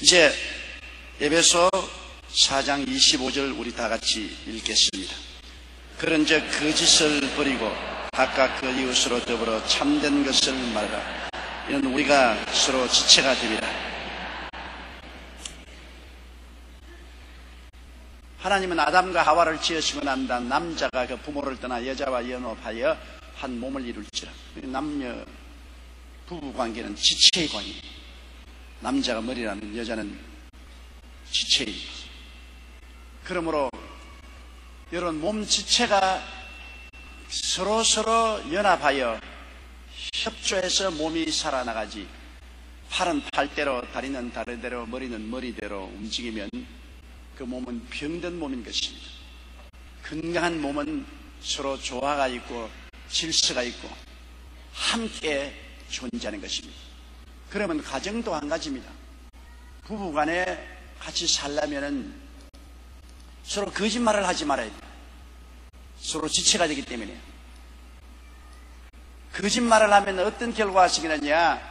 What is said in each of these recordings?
이제 에베소 4장 25절 우리 다 같이 읽겠습니다. 그런즉 거짓을 버리고 각각 그 이웃으로 더불어 참된 것을 말하라. 이는 우리가 서로 지체가 됩니다. 하나님은 아담과 하와를 지으시고 난 다음 남자가 그 부모를 떠나 여자와 연합하여 한 몸을 이룰지라. 남녀 부부관계는 지체의 관계. 남자가 머리라면 여자는 지체입니다. 그러므로 이런 몸 지체가 서로 연합하여 협조해서 몸이 살아나가지, 팔은 팔대로, 다리는 다리대로, 머리는 머리대로 움직이면 그 몸은 병든 몸인 것입니다. 건강한 몸은 서로 조화가 있고 질서가 있고 함께 존재하는 것입니다. 그러면 가정도 한 가지입니다. 부부간에 같이 살려면은 서로 거짓말을 하지 말아야 돼요. 서로 지체가 되기 때문에. 거짓말을 하면 어떤 결과가 생기느냐?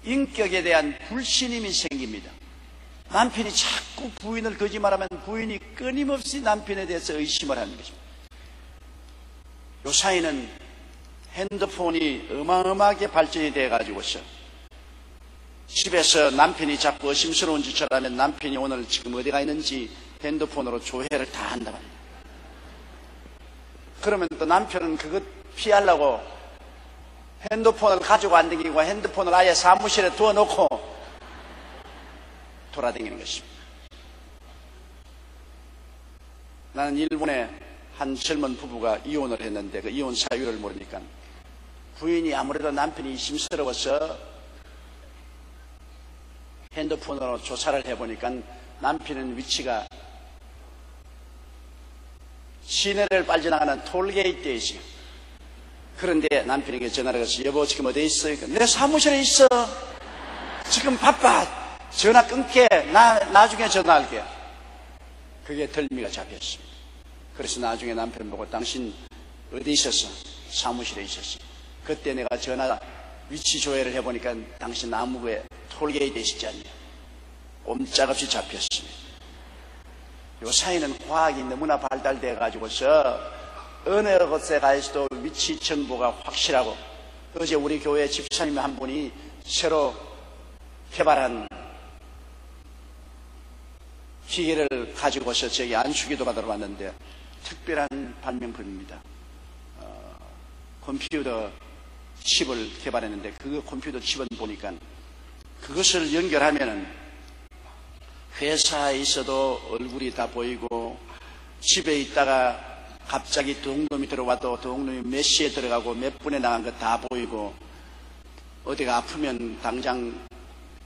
인격에 대한 불신임이 생깁니다. 남편이 자꾸 부인을 거짓말하면 부인이 끊임없이 남편에 대해서 의심을 하는 것입니다. 요 사이는 핸드폰이 어마어마하게 발전이 되어가지고서 집에서 남편이 자꾸 의심스러운 짓을 하면 남편이 오늘 지금 어디가 있는지 핸드폰으로 조회를 다 한다고 합니다. 그러면 또 남편은 그것 피하려고 핸드폰을 가지고 안 다니고 핸드폰을 아예 사무실에 두어놓고 돌아다니는 것입니다. 나는 일본에 한 젊은 부부가 이혼을 했는데 그 이혼 사유를 모르니까 부인이 아무래도 남편이 심스러워서 핸드폰으로 조사를 해보니까 남편은 위치가 시내를 빠져나가는 톨게이트에 있어요. 그런데 남편에게 전화를 해서 여보 지금 어디에 있어? 내 사무실에 있어. 지금 바빠. 전화 끊게. 나중에 전화할게. 그게 덜미가 잡혔습니다. 그래서 나중에 남편 보고 당신 어디 있었어? 사무실에 있었어. 그때 내가 전화 위치 조회를 해보니까 당신 나무부에 톨게이트에 있지 않냐. 꼼짝없이 잡혔습니다. 요 사이는 과학이 너무나 발달돼 가지고서 어느 곳에 가 있어도 위치 정보가 확실하고, 어제 우리 교회 집사님 한 분이 새로 개발한 기계를 가지고서 저기 안수기도 받으러 왔는데 특별한 발명품입니다. 컴퓨터 칩을 개발했는데 그 컴퓨터 칩은 보니까 그것을 연결하면은 회사에 있어도 얼굴이 다 보이고, 집에 있다가 갑자기 도둑놈이 들어와도 도둑놈이 몇 시에 들어가고 몇 분에 나간 거 다 보이고, 어디가 아프면 당장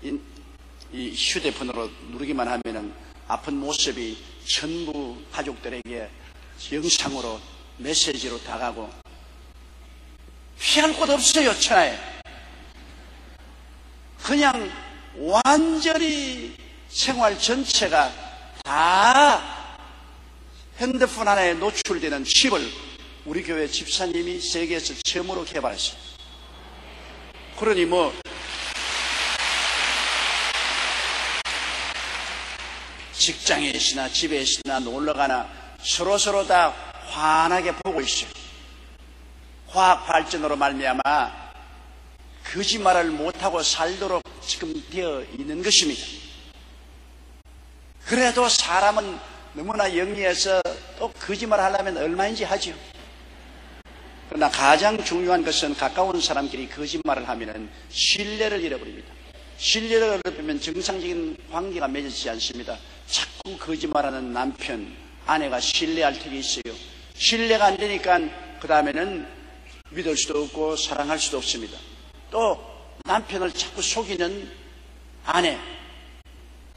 이 휴대폰으로 누르기만 하면은 아픈 모습이 전부 가족들에게 영상으로 메시지로 다가고, 피할 곳 없어요. 천하에 그냥 완전히 생활 전체가 다 핸드폰 하나에 노출되는 칩을 우리 교회 집사님이 세계에서 처음으로 개발했어요. 그러니 직장에 있으나 집에 있으나 놀러가나 서로 다 환하게 보고 있어요. 과학 발전으로 말미암아 거짓말을 못하고 살도록 지금 되어 있는 것입니다. 그래도 사람은 너무나 영리해서 또 거짓말을 하려면 얼마인지 하죠. 그러나 가장 중요한 것은 가까운 사람끼리 거짓말을 하면 신뢰를 잃어버립니다. 신뢰를 잃어버리면 정상적인 관계가 맺어지지 않습니다. 자꾸 거짓말하는 남편, 아내가 신뢰할 턱이 있어요. 신뢰가 안 되니까 그 다음에는 믿을 수도 없고 사랑할 수도 없습니다. 또 남편을 자꾸 속이는 아내,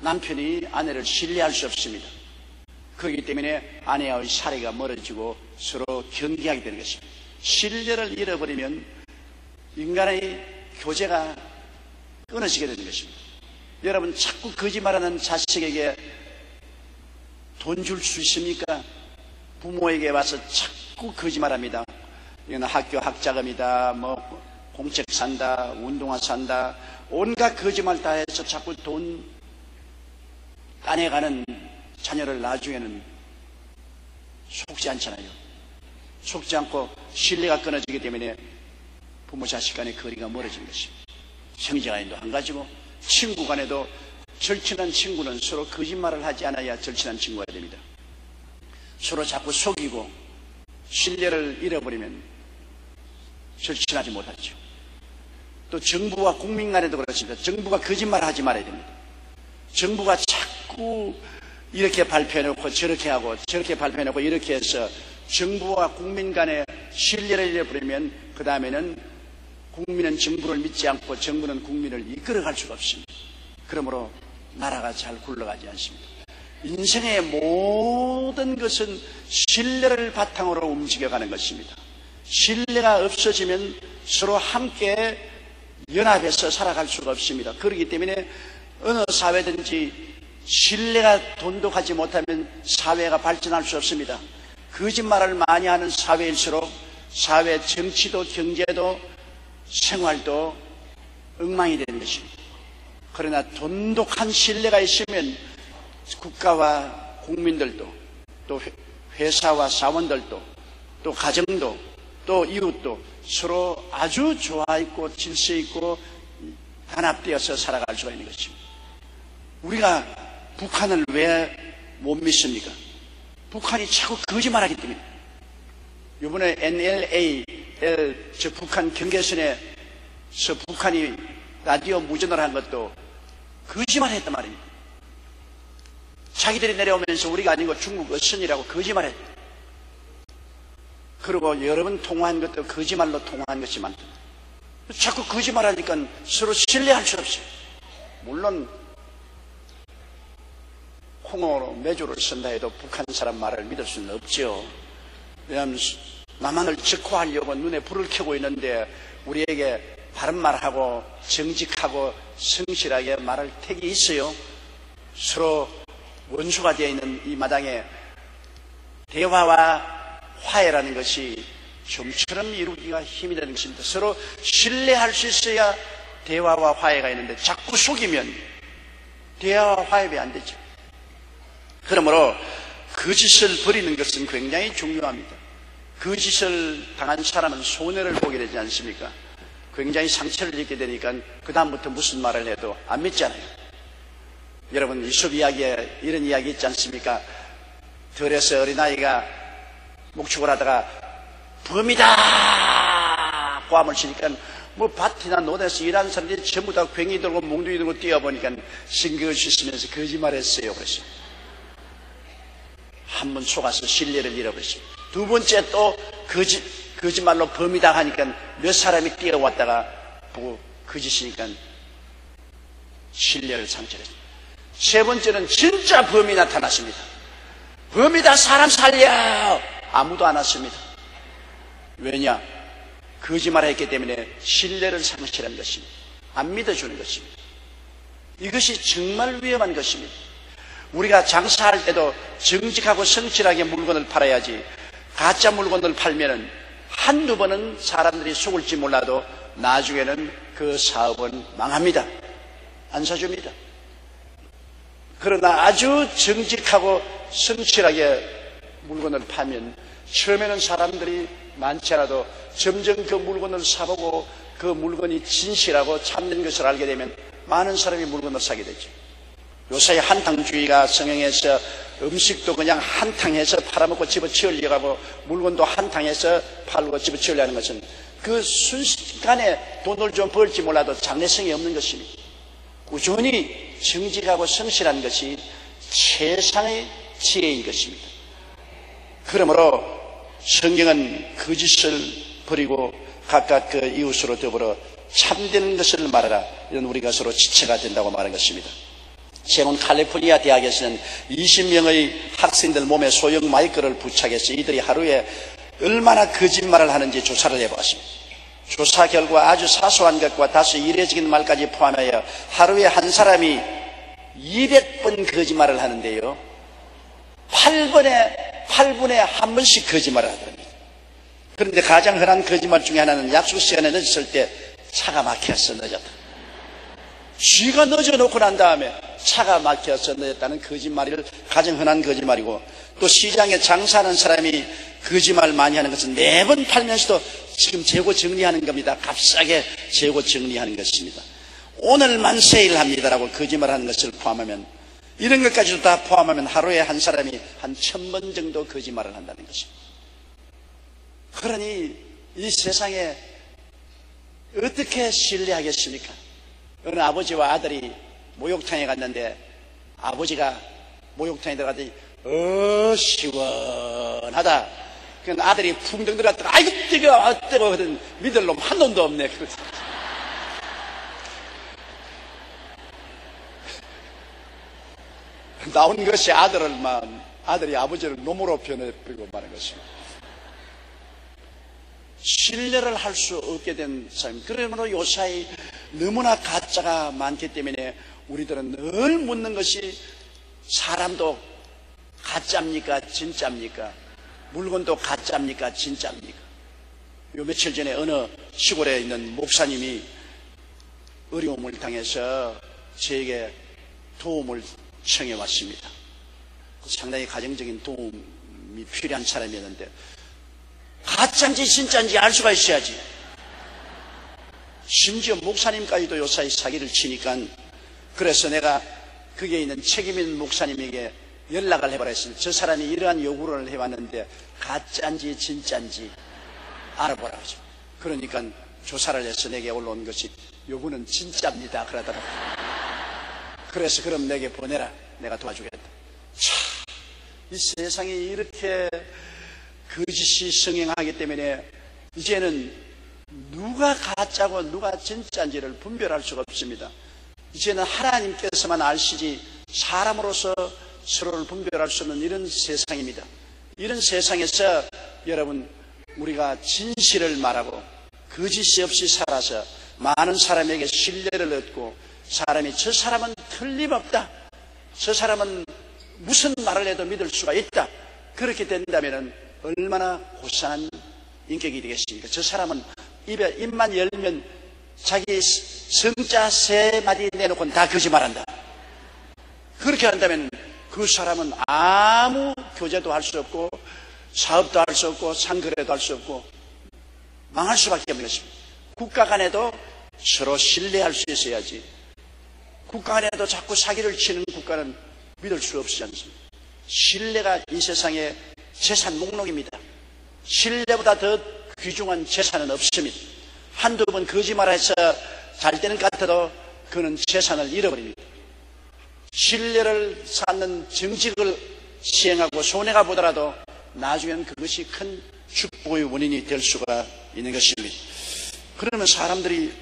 남편이 아내를 신뢰할 수 없습니다. 그렇기 때문에 아내와의 사이가 멀어지고 서로 경계하게 되는 것입니다. 신뢰를 잃어버리면 인간의 교제가 끊어지게 되는 것입니다. 여러분 자꾸 거짓말하는 자식에게 돈 줄 수 있습니까? 부모에게 와서 자꾸 거짓말합니다. 이건 학교 학자금이다, 공책 산다, 운동화 산다, 온갖 거짓말 다 해서 자꾸 돈 따내가는 자녀를 나중에는 속지 않잖아요. 속지 않고 신뢰가 끊어지기 때문에 부모 자식 간의 거리가 멀어진 것입니다. 형제 간에도 한 가지고 친구 간에도 절친한 친구는 서로 거짓말을 하지 않아야 절친한 친구가 됩니다. 서로 자꾸 속이고 신뢰를 잃어버리면 절친하지 못하죠. 또 정부와 국민 간에도 그렇습니다. 정부가 거짓말을 하지 말아야 됩니다. 정부가 자꾸 이렇게 발표해놓고 저렇게 하고 저렇게 발표해놓고 이렇게 해서 정부와 국민 간의 신뢰를 잃어버리면 그 다음에는 국민은 정부를 믿지 않고 정부는 국민을 이끌어갈 수가 없습니다. 그러므로 나라가 잘 굴러가지 않습니다. 인생의 모든 것은 신뢰를 바탕으로 움직여가는 것입니다. 신뢰가 없어지면 서로 함께 연합해서 살아갈 수가 없습니다. 그렇기 때문에 어느 사회든지 신뢰가 돈독하지 못하면 사회가 발전할 수 없습니다. 거짓말을 많이 하는 사회일수록 사회 정치도 경제도 생활도 엉망이 되는 것입니다. 그러나 돈독한 신뢰가 있으면 국가와 국민들도 또 회사와 사원들도 또 가정도 또 이웃도 서로 아주 좋아 있고 질서 있고 단합되어서 살아갈 수가 있는 것입니다. 우리가 북한을 왜 못 믿습니까? 북한이 자꾸 거짓말하기 때문에. 이번에 NLA 저 북한 경계선에서 북한이 라디오 무전을 한 것도 거짓말했단 말입니다. 자기들이 내려오면서 우리가 아니고 중국 어선이라고 거짓말했다. 그리고 여러 번 통화한 것도 거짓말로 통화한 것이 많다. 자꾸 거짓말하니까 서로 신뢰할 수 없어요. 물론 홍어로 매주를 쓴다 해도 북한 사람 말을 믿을 수는 없죠. 왜냐하면 남한을 적화하려고 눈에 불을 켜고 있는데 우리에게 바른 말하고 정직하고 성실하게 말할 택이 있어요. 서로 원수가 되어 있는 이 마당에 대화와 화해라는 것이 좀처럼 이루기가 힘이 되는 것입니다. 서로 신뢰할 수 있어야 대화와 화해가 있는데 자꾸 속이면 대화와 화해가 안 되죠. 그러므로 거짓을 버리는 것은 굉장히 중요합니다. 거짓을 당한 사람은 손해를 보게 되지 않습니까? 굉장히 상처를 입게 되니까 그 다음부터 무슨 말을 해도 안 믿잖아요. 여러분 이솝 이야기에 이런 이야기 있지 않습니까? 들에서 어린아이가 목축을 하다가 범이다! 고함을 치니까 뭐 밭이나 논에서 일하는 사람들이 전부 다 괭이 들고 몽둥이 들고 뛰어보니까 신경을 쓰면서 거짓말했어요. 그래서 한 번 속아서 신뢰를 잃어버렸습니다. 두 번째 또 거짓말로 범이다 하니까 몇 사람이 뛰어왔다가 보고 거짓이니까 신뢰를 상처했습니다. 세 번째는 진짜 범이 나타났습니다. 범이다, 사람 살려! 아무도 안 왔습니다. 왜냐? 거짓말을 했기 때문에 신뢰를 상실한 것입니다. 안 믿어주는 것입니다. 이것이 정말 위험한 것입니다. 우리가 장사할 때도 정직하고 성실하게 물건을 팔아야지 가짜 물건을 팔면은 한두 번은 사람들이 속을지 몰라도 나중에는 그 사업은 망합니다. 안 사줍니다. 그러나 아주 정직하고 성실하게 물건을 팔면 처음에는 사람들이 많지 않아도 점점 그 물건을 사보고 그 물건이 진실하고 참된 것을 알게 되면 많은 사람이 물건을 사게 되죠. 요새 한탕주의가 성행해서 음식도 그냥 한탕해서 팔아먹고 집어치우려고 하고 물건도 한탕해서 팔고 집어치우려고 하는 것은 그 순식간에 돈을 좀 벌지 몰라도 장래성이 없는 것입니다. 꾸준히 정직하고 성실한 것이 최상의 지혜인 것입니다. 그러므로 성경은 거짓을 버리고 각각 그 이웃으로 더불어 참된 것을 말하라, 이런 우리가 서로 지체가 된다고 말한 것입니다. 세운 캘리포니아 대학에서는 20명의 학생들 몸에 소형 마이크를 부착해서 이들이 하루에 얼마나 거짓말을 하는지 조사를 해보았습니다. 조사 결과 아주 사소한 것과 다소 이례적인 말까지 포함하여 하루에 한 사람이 200번 거짓말을 하는데요, 8분에 한 번씩 거짓말을 하더랍니다. 그런데 가장 흔한 거짓말 중에 하나는 약속 시간에 늦었을 때 차가 막혀서 늦었다. 쥐가 늦어놓고 난 다음에 차가 막혀서 늦었다는 거짓말을 가장 흔한 거짓말이고, 또 시장에 장사하는 사람이 거짓말 많이 하는 것은 매번 팔면서도 지금 재고 정리하는 겁니다. 값싸게 재고 정리하는 것입니다. 오늘만 세일합니다라고 거짓말하는 것을 포함하면, 이런 것까지도 다 포함하면 하루에 한 사람이 한 1000번 정도 거짓말을 한다는 것입니다. 그러니 이 세상에 어떻게 신뢰하겠습니까? 어느 아버지와 아들이 목욕탕에 갔는데, 아버지가 목욕탕에 들어갔더니 시원하다. 그 아들이 풍덩 들어갔다가 아이고 뜨거워 하던 믿을 놈 한 놈도 없네. 나온 것이 아들이 아버지를 놈으로 변해버리고 마는 것입니다. 신뢰를 할 수 없게 된 사람입니다. 그러므로 요사이 너무나 가짜가 많기 때문에 우리들은 늘 묻는 것이, 사람도 가짜입니까 진짜입니까? 물건도 가짜입니까 진짜입니까? 요 며칠 전에 어느 시골에 있는 목사님이 어려움을 당해서 저에게 도움을 청해 왔습니다. 상당히 가정적인 도움이 필요한 사람이었는데, 가짜인지 진짜인지 알 수가 있어야지. 심지어 목사님까지도 요사이 사기를 치니까, 그래서 내가 거기에 있는 책임 있는 목사님에게 연락을 해버렸습니다. 저 사람이 이러한 요구를 해왔는데 가짜인지 진짜인지 알아보라고 하죠. 그러니까 조사를 해서 내게 올라온 것이 요구는 진짜입니다 그러더라고요. 그래서 그럼 내게 보내라, 내가 도와주겠다. 이 세상이 이렇게 거짓이 성행하기 때문에 이제는 누가 가짜고 누가 진짜인지를 분별할 수가 없습니다. 이제는 하나님께서만 아시지 사람으로서 서로를 분별할 수 없는 이런 세상입니다. 이런 세상에서 여러분, 우리가 진실을 말하고 거짓이 없이 살아서 많은 사람에게 신뢰를 얻고, 사람이 저 사람은 틀림없다, 저 사람은 무슨 말을 해도 믿을 수가 있다, 그렇게 된다면 얼마나 고상한 인격이 되겠습니까? 저 사람은 입만 열면 자기 성자 3마디 내놓고는 다 거짓말한다. 그렇게 한다면 그 사람은 아무 교제도 할 수 없고 사업도 할 수 없고 상거래도 할 수 없고 망할 수밖에 없는 것입니다. 국가 간에도 서로 신뢰할 수 있어야지, 국가 간에도 자꾸 사기를 치는 국가는 믿을 수 없지 않습니다. 신뢰가 이 세상의 재산 목록입니다. 신뢰보다 더 귀중한 재산은 없습니다. 한두 번 거짓말해서 잘 되는 것 같아도 그는 재산을 잃어버립니다. 신뢰를 쌓는 정직을 시행하고 손해가 보더라도 나중에는 그것이 큰 축복의 원인이 될 수가 있는 것입니다. 그러면 사람들이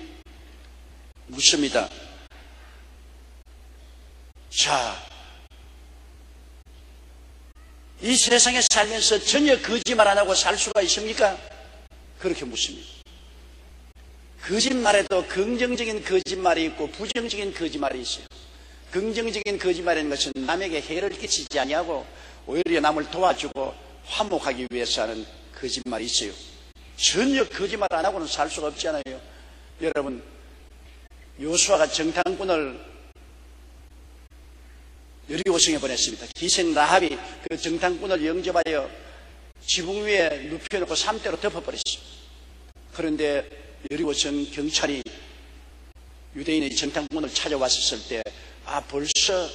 묻습니다. 자, 이 세상에 살면서 전혀 거짓말 안 하고 살 수가 있습니까? 그렇게 묻습니다. 거짓말에도 긍정적인 거짓말이 있고 부정적인 거짓말이 있어요. 긍정적인 거짓말이라는 것은 남에게 해를 끼치지 아니하고 오히려 남을 도와주고 화목하기 위해서 하는 거짓말이 있어요. 전혀 거짓말 안 하고는 살 수가 없잖아요. 여러분, 요수아가 정탐꾼을 여리고성에 보냈습니다. 기생 라합이 그 정탐꾼을 영접하여 지붕 위에 눕혀놓고 삼대로 덮어버렸습니다. 그런데 여리고성 경찰이 유대인의 정탐꾼을 찾아왔을 때 벌써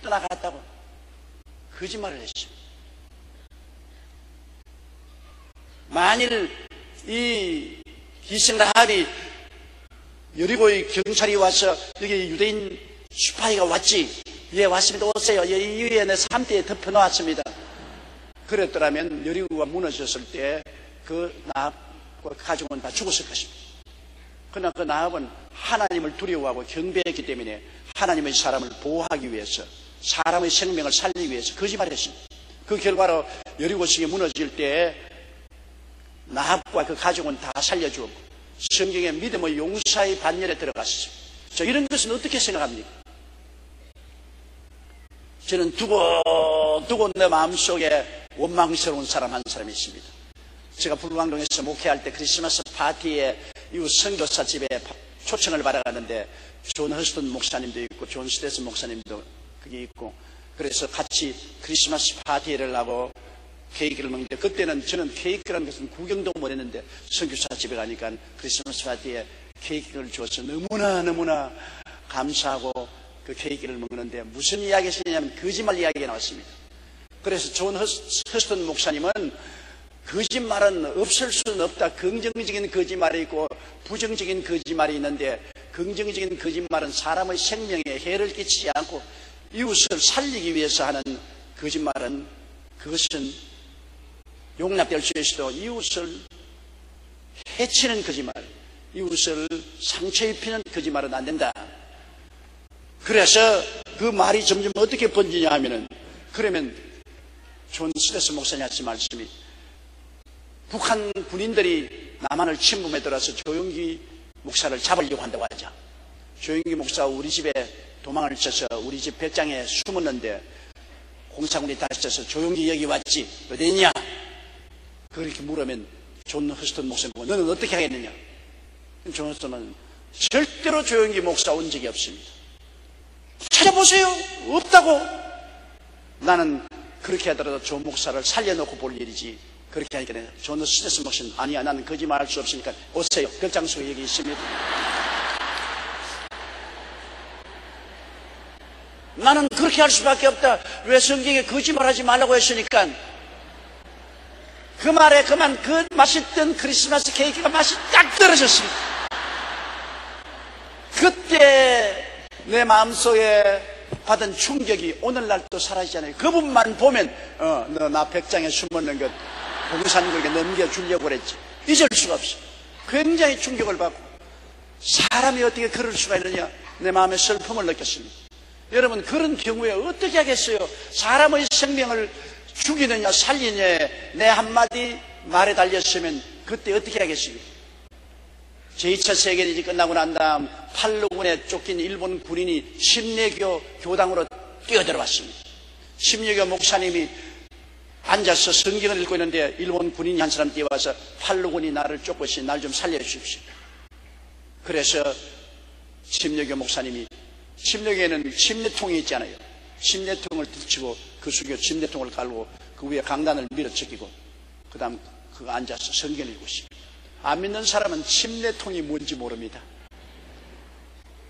떠나갔다고 거짓말을 했습니다. 만일 이 기생 라합이 여리고의 경찰이 와서 여기 유대인 스파이가 왔지, 예 왔습니다, 오세요, 예, 이 위에 내 3대에 덮어놓았습니다, 그랬더라면 여리고가 무너졌을 때 그 나합과 가족은 다 죽었을 것입니다. 그러나 그 나합은 하나님을 두려워하고 경배했기 때문에 하나님의 사람을 보호하기 위해서, 사람의 생명을 살리기 위해서 거짓말했습니다. 그 결과로 여리고성이 무너질 때 나합과 그 가족은 다 살려주었고 성경의 믿음의 용사의 반열에 들어갔습니다. 자, 이런 것은 어떻게 생각합니까? 저는 두고두고 내 마음속에 원망스러운 사람 한 사람이 있습니다. 제가 불광동에서 목회할 때 크리스마스 파티에 이웃 선교사 집에 초청을 받아가는데 존 허스턴 목사님도 있고 존 스테스 목사님도 그게 있고, 그래서 같이 크리스마스 파티를 하고 케이크를 먹는데, 그때는 저는 케이크라는 것은 구경도 못했는데 선교사 집에 가니까 크리스마스 파티에 케이크를 줘서 너무나 감사하고 그 케이크를 먹는데, 무슨 이야기가 있었냐면 거짓말 이야기가 나왔습니다. 그래서 존 허스턴 목사님은 거짓말은 없을 수는 없다. 긍정적인 거짓말이 있고 부정적인 거짓말이 있는데, 긍정적인 거짓말은 사람의 생명에 해를 끼치지 않고 이웃을 살리기 위해서 하는 거짓말은, 그것은 용납될 수 있어도 이웃을 해치는 거짓말, 이웃을 상처 입히는 거짓말은 안 된다. 그래서 그 말이 점점 어떻게 번지냐 하면은, 그러면 존 스테스 목사님 하신 말씀이, 북한 군인들이 남한을 침범해 들어와서 조용기 목사를 잡으려고 한다고 하죠. 조용기 목사가 우리 집에 도망을 쳐서 우리 집 벽장에 숨었는데 공사군이 다시 쳐서 조용기 여기 왔지 어디 있냐? 그렇게 물으면 존 허스턴 목사님, 너는 어떻게 하겠느냐? 존 허스턴은 절대로 조용기 목사 온 적이 없습니다. 찾아보세요. 없다고. 나는 그렇게 하더라도 존 목사를 살려놓고 볼 일이지. 그렇게 하니까 존 스테스 목사님, 아니야, 나는 거짓말할 수 없으니까 오세요. 벽장 속에 여기 있습니다. 나는 그렇게 할 수밖에 없다. 왜 성경에 거짓말하지 말라고 했으니까. 그 말에 그만 그 맛있던 크리스마스 케이크가 맛이 딱 떨어졌습니다. 그때 내 마음속에 받은 충격이 오늘날 또 사라지잖아요. 그분만 보면 너 나 벽장에 숨었는 것 공산국에게 넘겨주려고 그랬지. 잊을 수가 없어. 굉장히 충격을 받고, 사람이 어떻게 그럴 수가 있느냐, 내 마음에 슬픔을 느꼈습니다. 여러분, 그런 경우에 어떻게 하겠어요? 사람의 생명을 죽이느냐 살리느냐에 내 한마디 말에 달렸으면 그때 어떻게 하겠어요? 제2차 세계대전이 끝나고 난 다음 팔로군에 쫓긴 일본 군인이 심례교 교당으로 뛰어들어왔습니다. 심례교 목사님이 앉아서 성경을 읽고 있는데 일본 군인이 한 사람 뛰어와서, 팔로군이 나를 쫓고 있으니 날 좀 살려주십시오. 그래서 심례교 목사님이, 심례교에는 침례통이 있잖아요. 침례통을 뒤치고 그 속에 침례통을 깔고 그 위에 강단을 밀어చె기고 그 다음 그거 앉아서 성경을 읽고 있습니다. 안 믿는 사람은 침례통이 뭔지 모릅니다.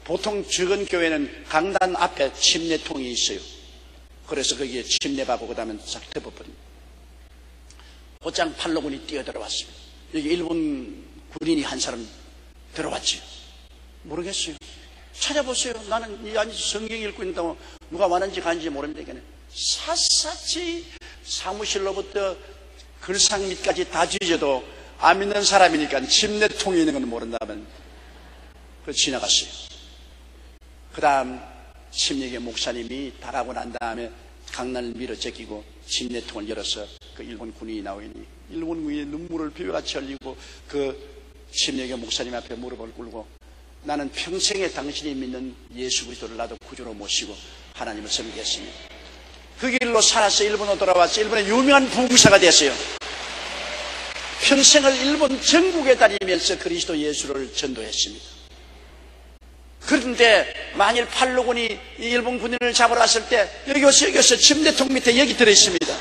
보통 적은 교회는 강단 앞에 침례통이 있어요. 그래서 거기에 침례받고 그 다음에 싹 덮어버립니다. 곧장 팔로군이 뛰어들어왔습니다. 여기 일본 군인이 한 사람 들어왔지요. 모르겠어요. 찾아보세요. 나는 이 안에서 성경 읽고 있다고 누가 왔는지 가는지 모릅니다. 샅샅이 사무실로부터 글상 밑까지 다 뒤져도 안 믿는 사람이니까 침례통이 있는 건 모른다면 그 지나갔어요. 그 다음 침례교 목사님이 달하고 난 다음에 강난을 밀어 제끼고 침례통을 열어서 그 일본 군인이 나오니 일본 군인이 눈물을 비벼같이 흘리고 그 침례교 목사님 앞에 무릎을 꿇고, 나는 평생에 당신이 믿는 예수 그리스도를 나도 구주로 모시고 하나님을 섬기겠습니다. 그 길로 살아서 일본으로 돌아와서 일본의 유명한 부흥사가 됐어요. 평생을 일본 전국에 다니면서 그리스도 예수를 전도했습니다. 그런데 만일 팔로군이 이 일본 군인을 잡으러 왔을 때 여기 오세요, 여기 오세요, 침례통 밑에 여기 들어있습니다.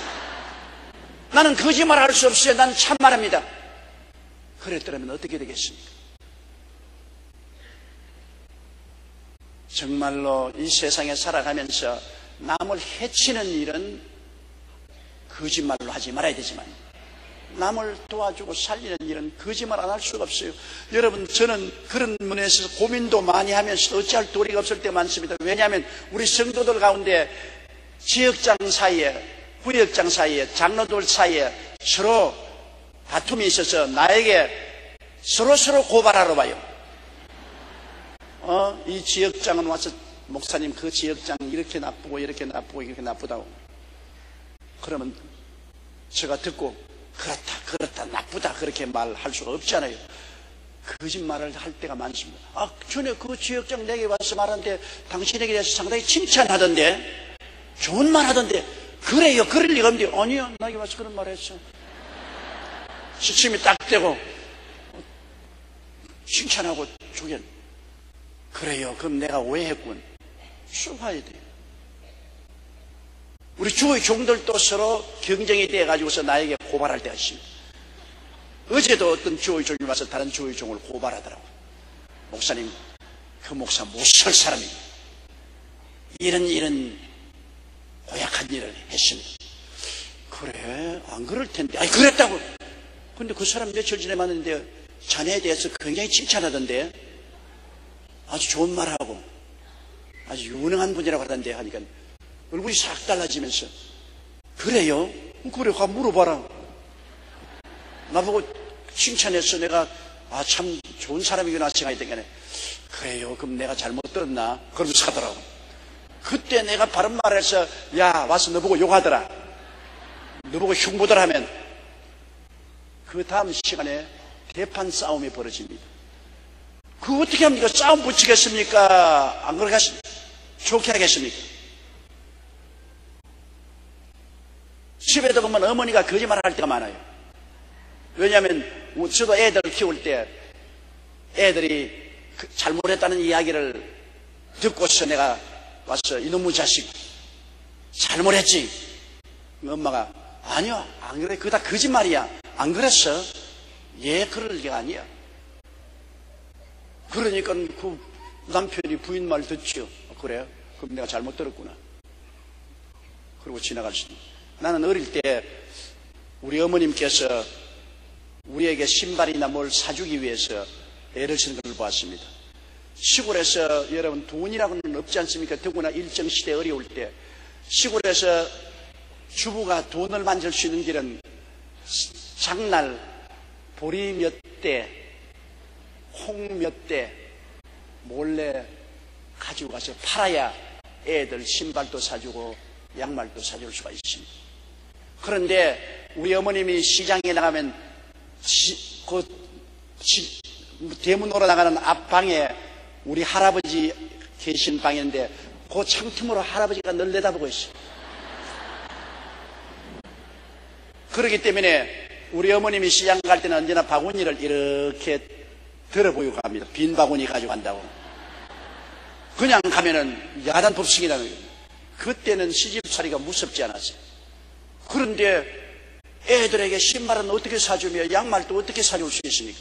나는 거짓말 할 수 없어요. 나는 참말합니다. 그랬더라면 어떻게 되겠습니까? 정말로 이 세상에 살아가면서 남을 해치는 일은 거짓말로 하지 말아야 되지만, 남을 도와주고 살리는 일은 거짓말 안 할 수가 없어요. 여러분, 저는 그런 면에서 고민도 많이 하면서 어찌할 도리가 없을 때 많습니다. 왜냐하면 우리 성도들 가운데 지역장 사이에, 구역장 사이에, 장로들 사이에 서로 다툼이 있어서 나에게 서로 고발하러 와요. 이 지역장은 와서 목사님 그 지역장 이렇게 나쁘고 이렇게 나쁘고 이렇게 나쁘다고. 그러면 제가 듣고 그렇다 나쁘다 그렇게 말할 수가 없잖아요. 거짓말을 할 때가 많습니다. 전에 그 지역장 내게 와서 말하는데 당신에게 대해서 상당히 칭찬하던데, 좋은 말 하던데, 그래요, 그럴 리가 없는데, 아니요, 나에게 와서 그런 말 했어. 시침이 딱 되고 칭찬하고 조견. 그래요. 그럼 내가 오해했군. 쭉 봐야 돼요. 우리 주의 종들도 서로 경쟁이 돼가지고서 나에게 고발할 때가 있습니다. 어제도 어떤 주의 종이 와서 다른 주의 종을 고발하더라고요. 목사님, 그 목사 못 설 사람이 이런 고약한 일을 했습니다. 그래, 안 그럴 텐데. 아니, 그랬다고. 근데 그 사람 며칠 전에 만났는데 자네에 대해서 굉장히 칭찬하던데, 아주 좋은 말하고 아주 유능한 분이라고 하던데 하니까 얼굴이 싹 달라지면서, 그래요? 그래, 가 물어봐라. 나보고 칭찬해서 내가 참 좋은 사람이구나 생각이 든 게, 그래요? 그럼 내가 잘못 들었나? 그러면서 하더라고. 그때 내가 바른 말을 해서, 야, 와서 너 보고 욕하더라, 너 보고 흉보더라 하면 그 다음 시간에 대판 싸움이 벌어집니다. 그거 어떻게 합니까? 싸움 붙이겠습니까? 안 그러겠습니까? 좋게 하겠습니까? 집에도 보면 어머니가 거짓말 할 때가 많아요. 왜냐하면 저도 애들 키울 때 애들이 잘못했다는 이야기를 듣고서 내가 와서, 이놈의 자식 잘못했지. 엄마가, 아니요, 안 그래, 그거 다 거짓말이야. 안 그랬어? 예, 그럴 게 아니야. 그러니까 그 남편이 부인 말 듣죠. 그래요? 그럼 내가 잘못 들었구나. 그러고 지나갈 수 있습니다. 나는 어릴 때 우리 어머님께서 우리에게 신발이나 뭘 사주기 위해서 애를 쓰는 걸 보았습니다. 시골에서 여러분 돈이라고는 없지 않습니까? 더구나 일정 시대 어려울 때 시골에서 주부가 돈을 만들 수 있는 길은 장날 보리 몇 대, 콩 몇 대 몰래 가지고 가서 팔아야 애들 신발도 사주고 양말도 사줄 수가 있습니다. 그런데 우리 어머님이 시장에 나가면 대문으로 나가는 앞방에 우리 할아버지 계신 방인데 그 창틈으로 할아버지가 늘 내다보고 있어요. 그렇기 때문에 우리 어머님이 시장 갈 때는 언제나 바구니를 이렇게 들어 보이고 갑니다. 빈 바구니 가지고 간다고. 그냥 가면은 야단 법석이라는 거예요. 그때는 시집살이가 무섭지 않았어요. 그런데 애들에게 신발은 어떻게 사주며 양말도 어떻게 사줄 수 있습니까?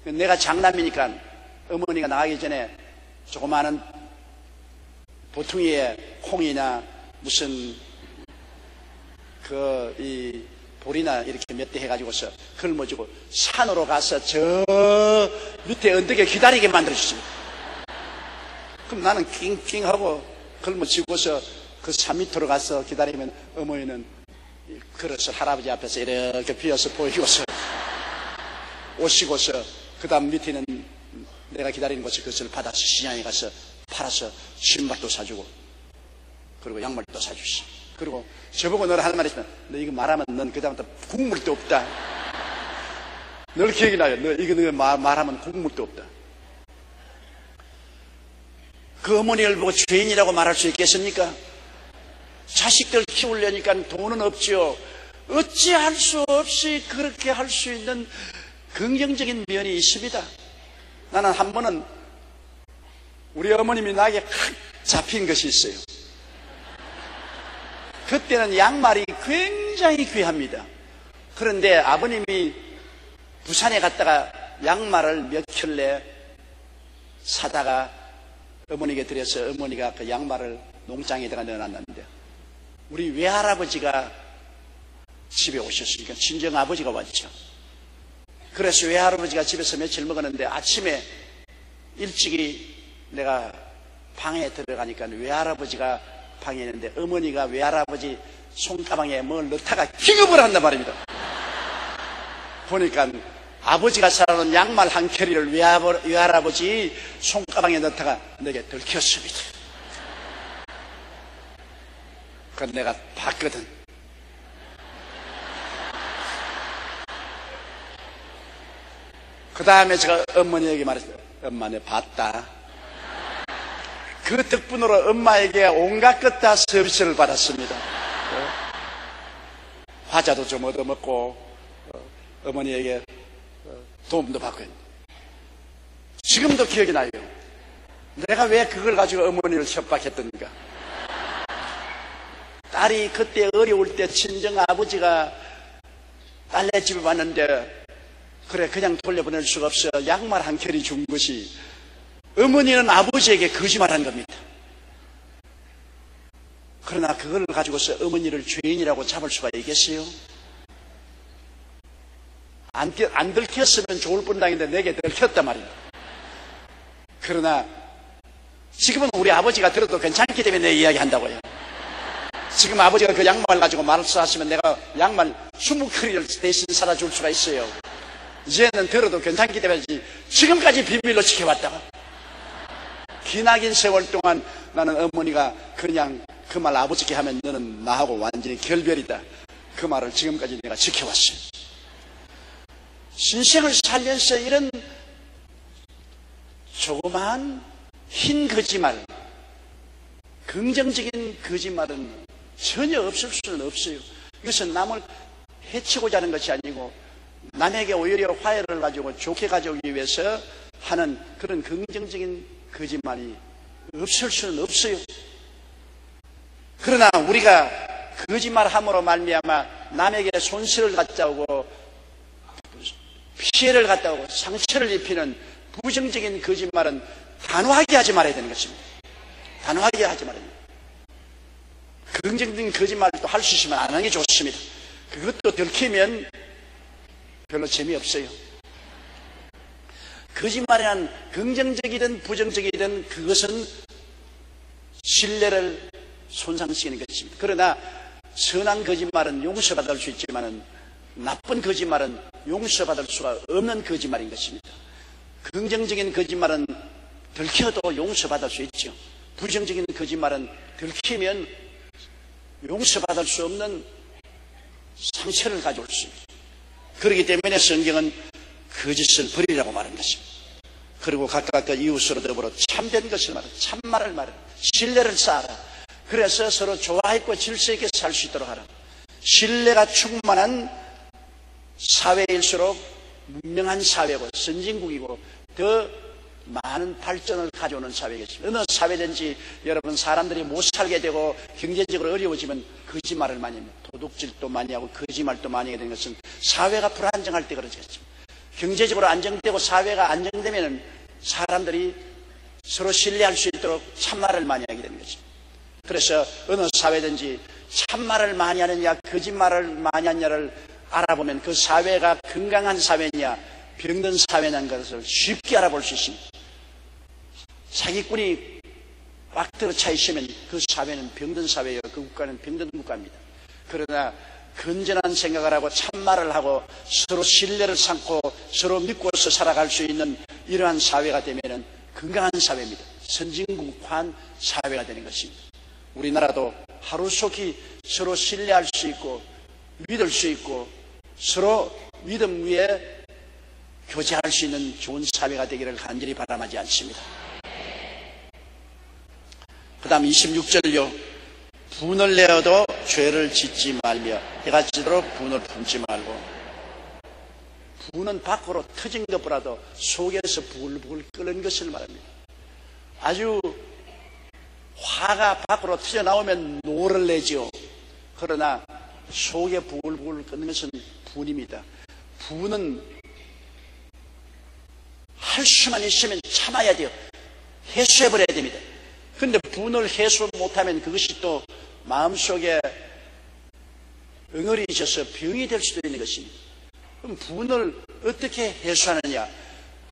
내가 장남이니까 어머니가 나가기 전에 조그마한 보퉁이에 콩이나 무슨 이 볼이나 이렇게 몇 대 해가지고서 걸머지고 산으로 가서 저 밑에 언덕에 기다리게 만들어주십니다. 그럼 나는 낑낑하고 걸머지고서 그 산 밑으로 가서 기다리면 어머니는 걸어서 할아버지 앞에서 이렇게 비어서 보이고서 오시고서 그 다음 밑에는 내가 기다리는 곳에 그것을 받아서 시장에 가서 팔아서 신발도 사주고 그리고 양말도 사주시. 그리고 저보고 너를 하는 말이 있으면, 너 이거 말하면 넌 그 다음부터 국물도 없다. 늘 기억이 나요. 너 이거 말하면 국물도 없다. 그 어머니를 보고 죄인이라고 말할 수 있겠습니까? 자식들 키우려니까 돈은 없지요. 어찌할 수 없이 그렇게 할 수 있는 긍정적인 면이 있습니다. 나는 한 번은 우리 어머님이 나에게 확 잡힌 것이 있어요. 그때는 양말이 굉장히 귀합니다. 그런데 아버님이 부산에 갔다가 양말을 몇 켤레 사다가 어머니에게 드려서 어머니가 그 양말을 농장에다가 넣어놨는데 우리 외할아버지가 집에 오셨으니까 친정아버지가 왔죠. 그래서 외할아버지가 집에서 며칠 먹었는데 아침에 일찍이 내가 방에 들어가니까 외할아버지가 방에 있는데 어머니가 외할아버지 손가방에 뭘 넣다가 기겁을 한단 말입니다. 보니까 아버지가 사놓은 양말 한 켤레를 외할아버지 손가방에 넣다가 내게 들켰습니다. 그건 내가 봤거든. 그 다음에 제가 어머니에게 말했어요. 엄마, 내 봤다. 그 덕분으로 엄마에게 온갖 것 다 서비스를 받았습니다. 과자도 좀 얻어먹고 어머니에게 도움도 받고 있는데 지금도 기억이 나요. 내가 왜 그걸 가지고 어머니를 협박했던가? 딸이 그때 어려울 때 친정 아버지가 딸네 집에 왔는데 그래 그냥 돌려보낼 수가 없어. 양말 한 켤이 준 것이 어머니는 아버지에게 거짓말한 겁니다. 그러나 그걸 가지고서 어머니를 죄인이라고 잡을 수가 있겠어요? 안 들켰으면 좋을 뻔당인데 내게 들켰단 말입니다. 그러나 지금은 우리 아버지가 들어도 괜찮기 때문에 내 이야기 한다고요. 지금 아버지가 그 양말 가지고 말씀하시면 내가 양말 20켤이를 대신 사다줄 수가 있어요. 이제는 들어도 괜찮기 때문에 지금까지 비밀로 지켜왔다가 기나긴 세월 동안 나는 어머니가 그냥 그 말 아버지께 하면 너는 나하고 완전히 결별이다. 그 말을 지금까지 내가 지켜왔어요. 신생을 살면서 이런 조그마한 흰 거짓말, 긍정적인 거짓말은 전혀 없을 수는 없어요. 이것은 남을 해치고자 하는 것이 아니고 남에게 오히려 화해를 가지고 좋게 가져오기 위해서 하는 그런 긍정적인 거짓말이 없을 수는 없어요. 그러나 우리가 거짓말함으로 말미암아 남에게 손실을 갖다 오고 피해를 갖다 오고 상처를 입히는 부정적인 거짓말은 단호하게 하지 말아야 되는 것입니다. 단호하게 하지 말아야 됩니다. 긍정적인 거짓말도 할 수 있으면 안 하는 게 좋습니다. 그것도 들키면 별로 재미없어요. 거짓말이란 긍정적이든 부정적이든 그것은 신뢰를 손상시키는 것입니다. 그러나 선한 거짓말은 용서받을 수 있지만 나쁜 거짓말은 용서받을 수가 없는 거짓말인 것입니다. 긍정적인 거짓말은 들켜도 용서받을 수 있죠. 부정적인 거짓말은 들키면 용서받을 수 없는 상처를 가져올 수 있습니다. 그렇기 때문에 성경은 거짓을 버리라고 말한 것입니다. 그리고 각각 그 이웃으로 더불어 참된 것을 말하라. 참말을 말하라. 신뢰를 쌓아라. 그래서 서로 좋아했고 질서 있게 살 수 있도록 하라. 신뢰가 충만한 사회일수록 문명한 사회고 선진국이고 더 많은 발전을 가져오는 사회겠습니다. 어느 사회든지 여러분 사람들이 못 살게 되고 경제적으로 어려워지면 거짓말을 많이 합니다. 도둑질도 많이 하고 거짓말도 많이 하게 되는 것은 사회가 불안정할 때 그러겠죠. 경제적으로 안정되고 사회가 안정되면 사람들이 서로 신뢰할 수 있도록 참말을 많이 하게 되는 것입니다. 그래서 어느 사회든지 참말을 많이 하느냐 거짓말을 많이 하느냐를 알아보면 그 사회가 건강한 사회냐 병든 사회냐는 것을 쉽게 알아볼 수 있습니다. 사기꾼이 꽉 들어차 있으면 그 사회는 병든 사회예요. 그 국가는 병든 국가입니다. 그러나 건전한 생각을 하고 참말을 하고 서로 신뢰를 쌓고 서로 믿고서 살아갈 수 있는 이러한 사회가 되면 건강한 사회입니다. 선진국화한 사회가 되는 것입니다. 우리나라도 하루속히 서로 신뢰할 수 있고 믿을 수 있고 서로 믿음 위에 교제할 수 있는 좋은 사회가 되기를 간절히 바람하지 않습니다. 그 다음 26절요. 분을 내어도 죄를 짓지 말며 해가 지도록 분을 품지 말고. 분은 밖으로 터진 것보다도 속에서 부글부글 끓는 것을 말합니다. 아주 화가 밖으로 튀어나오면 노를 내죠. 그러나 속에 부글부글 끓는 것은 분입니다. 분은 할 수만 있으면 참아야 돼요. 해소해버려야 됩니다. 그런데 분을 해소 못하면 그것이 또 마음속에 응어리 있어서 병이 될 수도 있는 것입니다. 그럼 분을 어떻게 해소하느냐?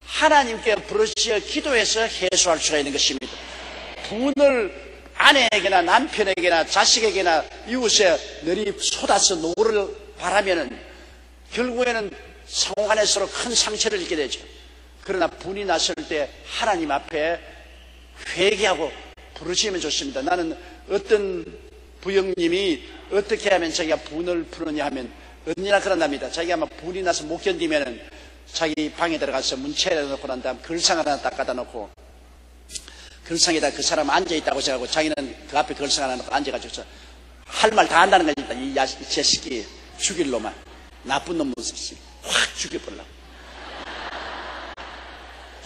하나님께 부르짖어 기도해서 해소할 수가 있는 것입니다. 분을 아내에게나 남편에게나 자식에게나 이웃에 늘이 쏟아서 노를 바라면은 결국에는 상호간에 서로 큰 상처를 입게 되죠. 그러나 분이 났을 때 하나님 앞에 회개하고 부르짖으면 좋습니다. 나는 어떤 부형님이 어떻게 하면 자기가 분을 푸느냐 하면 언제나 그런답니다. 자기가 막 분이 나서 못 견디면은 자기 방에 들어가서 문채를 놓고 난 다음 걸상 하나 딱 갖다 놓고 걸상에다 그 사람 앉아있다고 생각하고 자기는 그 앞에 걸상 하나 놓고 앉아가지고 할 말 다 한다는 겁니다. 이 자식이 죽일 놈만 나쁜 놈 모습이 확 죽여버리려고.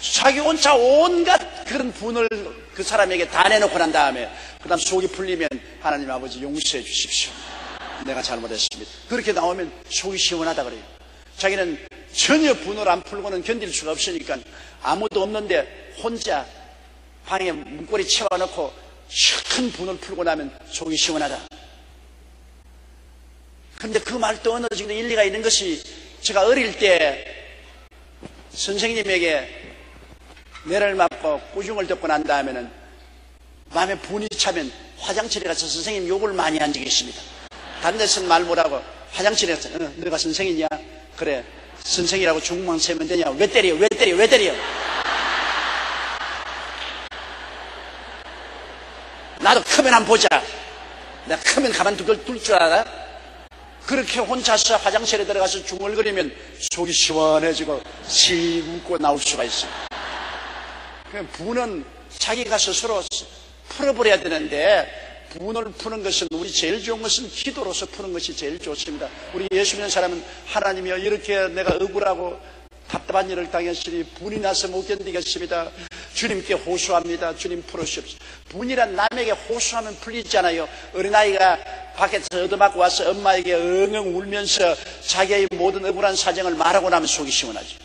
자기 혼자 온갖 그런 분을 그 사람에게 다 내놓고 난 다음에 그 다음 속이 풀리면 하나님 아버지 용서해 주십시오. 내가 잘못했습니다. 그렇게 나오면 속이 시원하다 그래요. 자기는 전혀 분을 안 풀고는 견딜 수가 없으니까 아무도 없는데 혼자 방에 문고리 채워놓고 큰 분을 풀고 나면 속이 시원하다. 그런데 그 말도 어느 정도 일리가 있는 것이 제가 어릴 때 선생님에게 매를 맞고 꾸중을 듣고 난 다음에는 마음에 분이 차면 화장실에 가서 선생님 욕을 많이 한 적이 있습니다. 다른 데서는 말 못하고 화장실에 가서 너가 선생이냐? 그래 선생이라고 중국만 세면 되냐? 왜 때려? 왜 때려? 왜 때려? 나도 크면 한번 보자. 내가 크면 가만둘 줄 알아? 그렇게 혼자서 화장실에 들어가서 중얼거리면 속이 시원해지고 씩 웃고 나올 수가 있어요. 분은 자기가 스스로 풀어버려야 되는데 분을 푸는 것은 우리 제일 좋은 것은 기도로서 푸는 것이 제일 좋습니다. 우리 예수 믿는 사람은 하나님이여 이렇게 내가 억울하고 답답한 일을 당했으니 분이 나서 못 견디겠습니다. 주님께 호소합니다. 주님 풀어주십시오. 분이란 남에게 호소하면 풀리잖아요. 어린아이가 밖에서 얻어맞고 와서 엄마에게 엉엉 울면서 자기의 모든 억울한 사정을 말하고 나면 속이 시원하죠.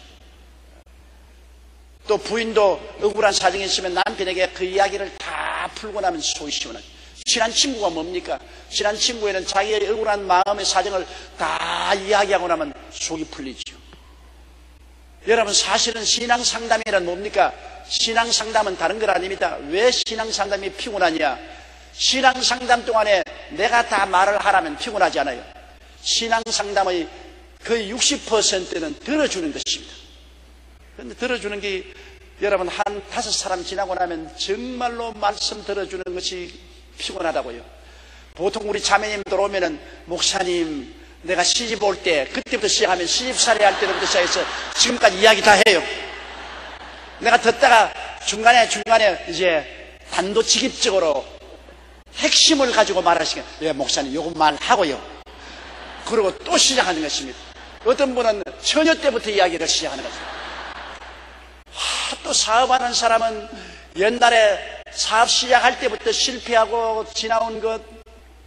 또 부인도 억울한 사정이 있으면 남편에게 그 이야기를 다 풀고 나면 속이 시원하죠. 친한 친구가 뭡니까? 친한 친구에는 자기의 억울한 마음의 사정을 다 이야기하고 나면 속이 풀리죠. 여러분 사실은 신앙상담이란 뭡니까? 신앙상담은 다른 건 아닙니다. 왜 신앙상담이 피곤하냐? 신앙상담 동안에 내가 다 말을 하라면 피곤하지 않아요. 신앙상담의 거의 60%는 들어주는 것입니다. 그런데 들어주는 게 여러분 한 5사람 지나고 나면 정말로 말씀 들어주는 것이 피곤하다고요. 보통 우리 자매님들 오면은 목사님 내가 시집 올 때 그때부터 시작하면 시집살이 할 때부터 시작해서 지금까지 이야기 다 해요. 내가 듣다가 중간에 이제 단도직입적으로 핵심을 가지고 말하시면 예 목사님 요거 말하고요. 그리고 또 시작하는 것입니다. 어떤 분은 처녀 때부터 이야기를 시작하는 거죠. 또 사업하는 사람은 옛날에 사업 시작할 때부터 실패하고 지나온 것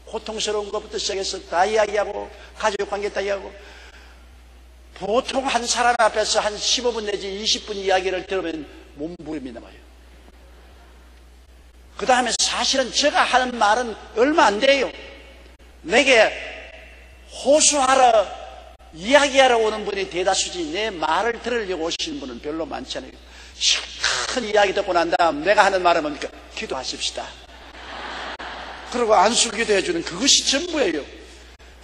고통스러운 것부터 시작해서 다 이야기하고 가족관계 다 이야기하고 보통 한 사람 앞에서 한 15분 내지 20분 이야기를 들으면 몸부림이 나와요. 그 다음에 사실은 제가 하는 말은 얼마 안 돼요. 내게 호소하러 이야기하러 오는 분이 대다수지 내 말을 들으려고 오시는 분은 별로 많지 않아요. 큰 이야기 듣고 난 다음 내가 하는 말은 뭡니까? 기도하십시다. 그리고 안수기도 해주는 그것이 전부예요.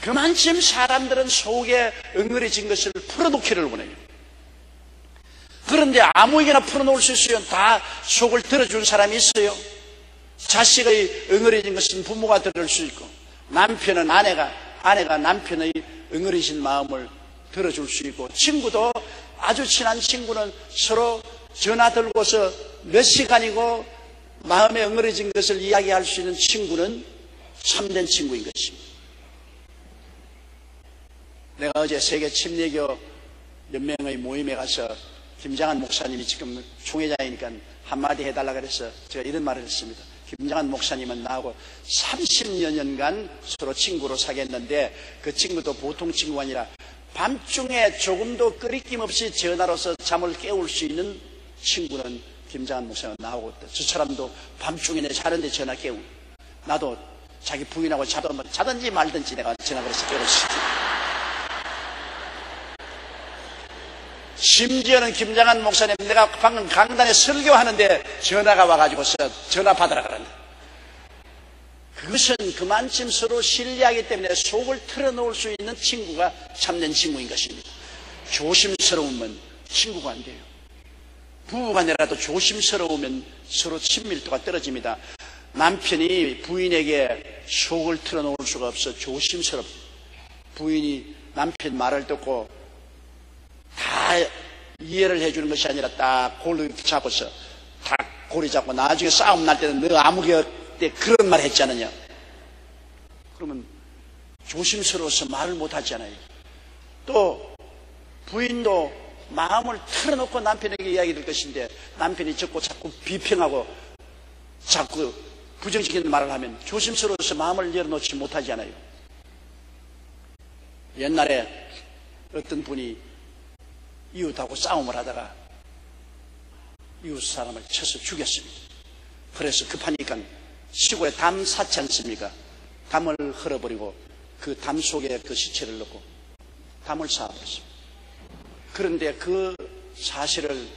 그만큼 사람들은 속에 엉그러진 것을 풀어놓기를 원해요. 그런데 아무에게나 풀어놓을 수 있어요. 다 속을 들어준 사람이 있어요. 자식의 엉그러진 것은 부모가 들을 수 있고 남편은 아내가 남편의 엉그러진 마음을 들어줄 수 있고 친구도 아주 친한 친구는 서로 전화 들고서 몇 시간이고 마음에 엉그러진 것을 이야기할 수 있는 친구는 참된 친구인 것입니다. 내가 어제 세계 침례교 연맹의 모임에 가서 김장한 목사님이 지금 총회장이니까 한마디 해달라고 해서 제가 이런 말을 했습니다. 김장한 목사님은 나하고 30여 년간 서로 친구로 사귀었는데 그 친구도 보통 친구가 아니라 밤중에 조금도 끄리낌 없이 전화로서 잠을 깨울 수 있는 친구는 김장한 목사가 나오고 저 사람도 밤중에 내 자는데 전화 깨우고 나도 자기 부인하고 자든지 말든지 내가 전화 걸어서 깨웠지. 심지어는 김장한 목사님 내가 방금 강단에 설교하는데 전화가 와가지고서 전화 받으라 그런다. 그것은 그만큼 서로 신뢰하기 때문에 속을 털어놓을 수 있는 친구가 참된 친구인 것입니다. 조심스러우면 친구가 안 돼요. 부부간이라도 조심스러우면 서로 친밀도가 떨어집니다. 남편이 부인에게 속을 털어놓을 수가 없어 조심스럽고 부인이 남편 말을 듣고 다 이해를 해주는 것이 아니라 딱 고리 잡고서 딱 고리 잡고 나중에 싸움 날 때는 너 아무개 때 그런 말 했지 않느냐. 그러면 조심스러워서 말을 못 하잖아요. 또 부인도 마음을 털어놓고 남편에게 이야기할 것인데 남편이 자꾸 비평하고 자꾸 부정적인 말을 하면 조심스러워서 마음을 열어놓지 못하잖아요. 옛날에 어떤 분이 이웃하고 싸움을 하다가 이웃 사람을 쳐서 죽였습니다. 그래서 급하니까 시골에 담 샀지 않습니까? 담을 헐어버리고 그 담 속에 그 시체를 넣고 담을 쌓아버렸습니다. 그런데 그 사실을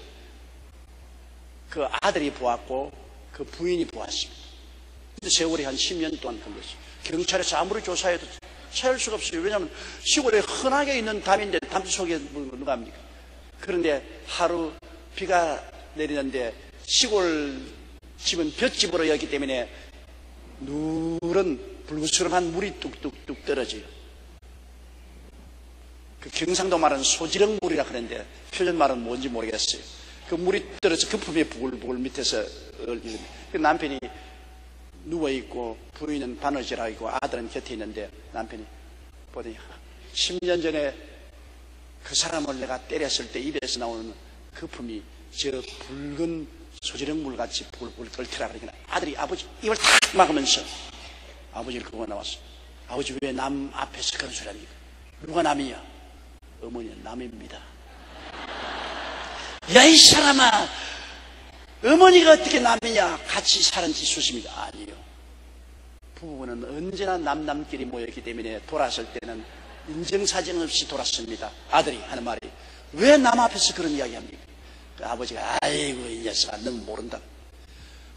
그 아들이 보았고 그 부인이 보았습니다. 근데 세월이 한 10년 동안 걸렸어요. 경찰에서 아무리 조사해도 찾을 수가 없어요. 왜냐하면 시골에 흔하게 있는 담인데 담 속에 누가 합니까? 그런데 하루 비가 내리는데 시골 집은 볏집으로 였기 때문에 누런 불그스름한 물이 뚝뚝뚝 떨어져요. 그 경상도 말은 소지렁물이라 그러는데 표준 말은 뭔지 모르겠어요. 그 물이 떨어져 거품이 부글부글 밑에서 그 남편이 누워있고 부인은 바느질하고 있고 아들은 곁에 있는데 남편이 보더니 10년 전에 그 사람을 내가 때렸을 때 입에서 나오는 거품이 저 붉은 소지렁물 같이 부글부글 끓더라. 그러니까 아들이 아버지 입을 탁 막으면서 아버지를 끄고 나왔어. 아버지 왜 남 앞에서 그런 소리 합니까? 누가 남이야? 어머니는 남입니다. 야, 이 사람아, 어머니가 어떻게 남이냐? 같이 사는 짓수십니다. 아니요. 부부는 언제나 남끼리 모였기 때문에 돌아설 때는 인정사정 없이 돌았습니다. 아들이 하는 말이 왜 남 앞에서 그런 이야기 합니까? 그 아버지가 아이고 이 녀석아 넌 모른다.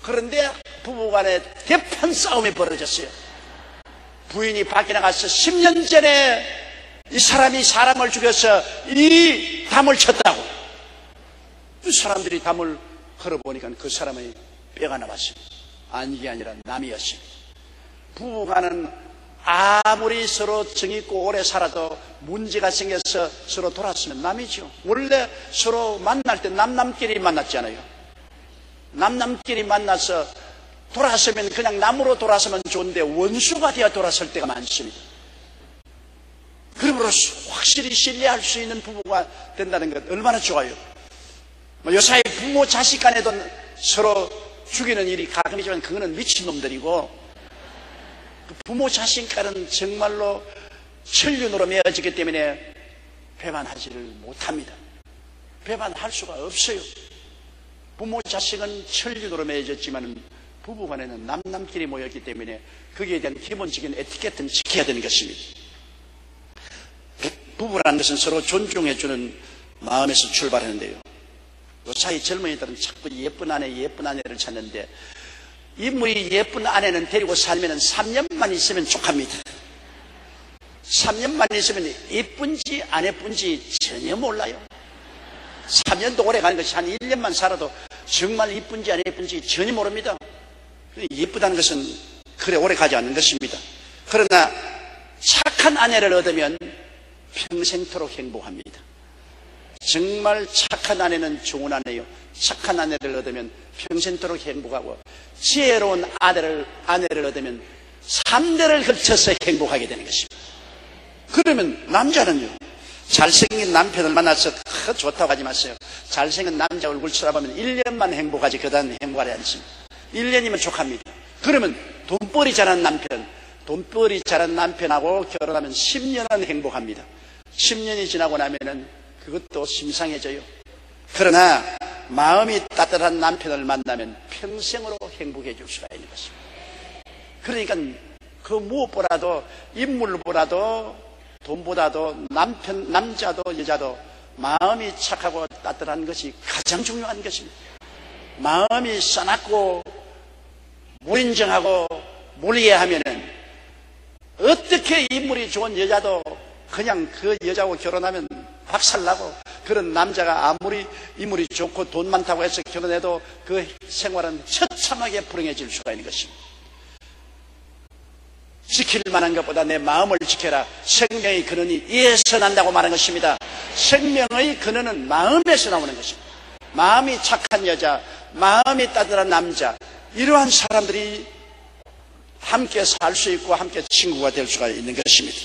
그런데 부부간에 대판 싸움이 벌어졌어요. 부인이 밖에 나가서 10년 전에 이 사람이 사람을 죽여서 이 담을 쳤다고. 그 사람들이 담을 걸어보니까 그 사람의 뼈가 나왔습니다. 아니게 아니라 남이었습니다. 부부간은 아무리 서로 정있고 오래 살아도 문제가 생겨서 서로 돌았으면 남이죠. 원래 서로 만날 때 남끼리 만났잖아요. 남끼리 만나서 돌아서면 그냥 남으로 돌아서면 좋은데 원수가 되어 돌아설 때가 많습니다. 그러므로써 확실히 신뢰할 수 있는 부부가 된다는 것 얼마나 좋아요. 요사이 부모 자식 간에도 서로 죽이는 일이 가끔 있지만 그거는 미친놈들이고 부모 자식 간은 정말로 천륜으로 맺어지기 때문에 배반하지를 못합니다. 배반할 수가 없어요. 부모 자식은 천륜으로 맺어졌지만 부부간에는 남끼리 모였기 때문에 거기에 대한 기본적인 에티켓은 지켜야 되는 것입니다. 부부라는 것은 서로 존중해주는 마음에서 출발하는데요. 요사이 젊은이들은 자꾸 예쁜 아내를 찾는데 인물이 예쁜 아내는 데리고 살면 3년만 있으면 족합니다. 3년만 있으면 예쁜지 안 예쁜지 전혀 몰라요. 3년도 오래 가는 것이 한 1년만 살아도 정말 예쁜지 안 예쁜지 전혀 모릅니다. 예쁘다는 것은 그래 오래 가지 않는 것입니다. 그러나 착한 아내를 얻으면 평생토록 행복합니다. 정말 착한 아내는 좋은 아내요. 착한 아내를 얻으면 평생토록 행복하고 지혜로운 아내를 얻으면 3대를 거쳐서 행복하게 되는 것입니다. 그러면 남자는요. 잘생긴 남편을 만나서 좋다고 하지 마세요. 잘생긴 남자 얼굴 쳐다보면 1년만 행복하지 그다음 행복하지 않습니다. 1년이면 족합니다. 그러면 돈벌이 잘하는 남편하고 결혼하면 10년은 행복합니다. 10년이 지나고 나면은 그것도 심상해져요. 그러나 마음이 따뜻한 남편을 만나면 평생으로 행복해 줄 수가 있는 것입니다. 그러니까 그 무엇보다도 인물보다도 돈보다도 남자도 여자도 마음이 착하고 따뜻한 것이 가장 중요한 것입니다. 마음이 싸납고 무인정하고 몰리해하면은 어떻게 인물이 좋은 여자도 그냥 그 여자하고 결혼하면 박살나고 그런 남자가 아무리 인물이 좋고 돈 많다고 해서 결혼해도 그 생활은 처참하게 불행해질 수가 있는 것입니다. 지킬 만한 것보다 내 마음을 지켜라. 생명의 근원이 이에서 난다고 말한 것입니다. 생명의 근원은 마음에서 나오는 것입니다. 마음이 착한 여자, 마음이 따뜻한 남자, 이러한 사람들이 함께 살 수 있고 함께 친구가 될 수가 있는 것입니다.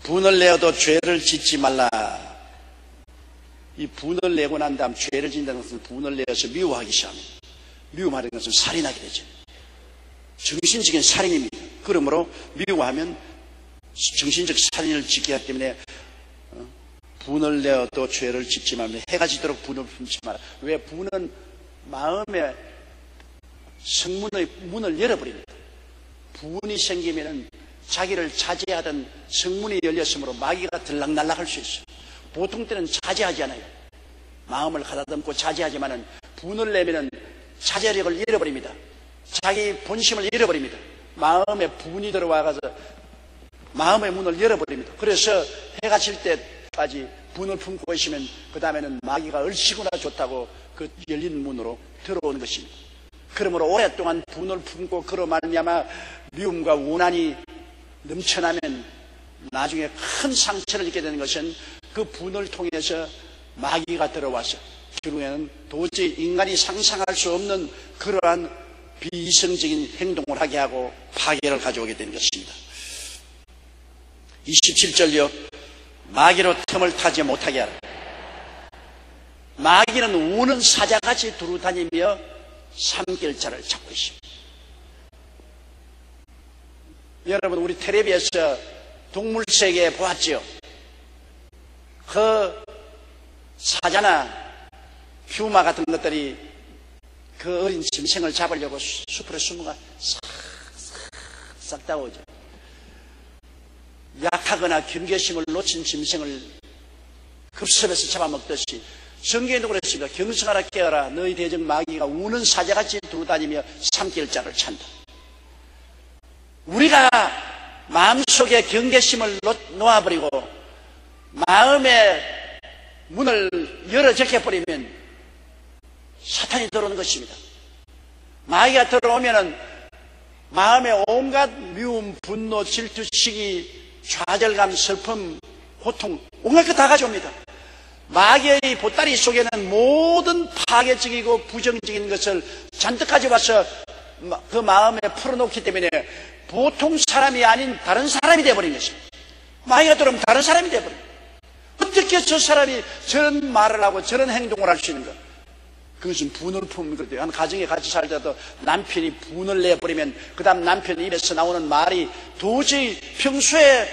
분을 내어도 죄를 짓지 말라. 이 분을 내고 난 다음 죄를 짓는다는 것은 분을 내어서 미워하기 시작합니다. 미워하는 것은 살인하게 되죠. 정신적인 살인입니다. 그러므로 미워하면 정신적 살인을 짓기 하기 때문에 분을 내어도 죄를 짓지 말며 해가 지도록 분을 품지 마라. 왜? 분은 마음의 성문의 문을 열어버립니다. 분이 생기면 자기를 차지하던 성문이 열렸으므로 마귀가 들락날락할 수 있어요. 보통 때는 차지하지 않아요. 마음을 가다듬고 차지하지만은 분을 내면은 차지력을 잃어버립니다. 자기 본심을 잃어버립니다. 마음에 분이 들어와서 마음의 문을 열어버립니다. 그래서 해가 질 때까지 분을 품고 있으면 그 다음에는 마귀가 얼씨구나 좋다고 그 열린 문으로 들어오는 것입니다. 그러므로 오랫동안 분을 품고 그로 말미암아 미움과 원한이 넘쳐나면 나중에 큰 상처를 입게 되는 것은 그 분을 통해서 마귀가 들어와서 결국에는 도저히 인간이 상상할 수 없는 그러한 비이성적인 행동을 하게 하고 파괴를 가져오게 되는 것입니다. 27절요. 마귀로 틈을 타지 못하게 하라. 마귀는 우는 사자같이 두루다니며 삼킬자를 찾고 있습니다. 여러분, 우리 텔레비에서 동물세계 보았죠? 그 사자나 퓨마 같은 것들이 그 어린 짐승을 잡으려고 숲으로 숨어가 싹 따오죠. 약하거나 경계심을 놓친 짐승을 급습해서 잡아먹듯이 성경에도 그랬습니다. 경성하라 깨어라. 너희 대적 마귀가 우는 사자같이 두루다니며 삼킬 자를 찬다. 우리가 마음속에 경계심을 놓아버리고 마음의 문을 열어 제껴버리면 사탄이 들어오는 것입니다. 마귀가 들어오면은 마음에 온갖 미움, 분노, 질투, 시기, 좌절감, 슬픔, 고통, 온갖 것 다 가져옵니다. 마귀의 보따리 속에는 모든 파괴적이고 부정적인 것을 잔뜩 가져와서 그 마음에 풀어놓기 때문에 보통 사람이 아닌 다른 사람이 되어버린 것입니다. 마귀가 들어오면 다른 사람이 되어버립니다. 어떻게 저 사람이 저런 말을 하고 저런 행동을 할 수 있는가? 그것은 분을 품는 거예요. 한 가정에 같이 살 때도 남편이 분을 내버리면 그 다음 남편 입에서 나오는 말이 도저히 평소에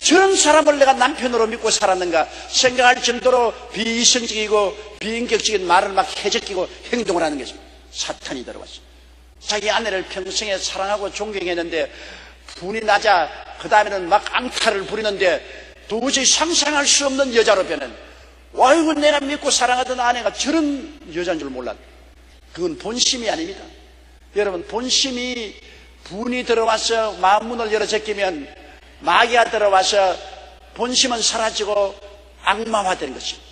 저런 사람을 내가 남편으로 믿고 살았는가 생각할 정도로 비이성적이고 비인격적인 말을 막 해적이고 행동을 하는 것입니다. 사탄이 들어왔어요. 자기 아내를 평생에 사랑하고 존경했는데 분이 나자 그 다음에는 막 앙탈을 부리는데 도저히 상상할 수 없는 여자로 변한, 아이고 내가 믿고 사랑하던 아내가 저런 여자인 줄 몰랐. 그건 본심이 아닙니다. 여러분, 본심이 분이 들어와서 마음문을 열어 제끼면 마귀가 들어와서 본심은 사라지고 악마화되는 것입니다.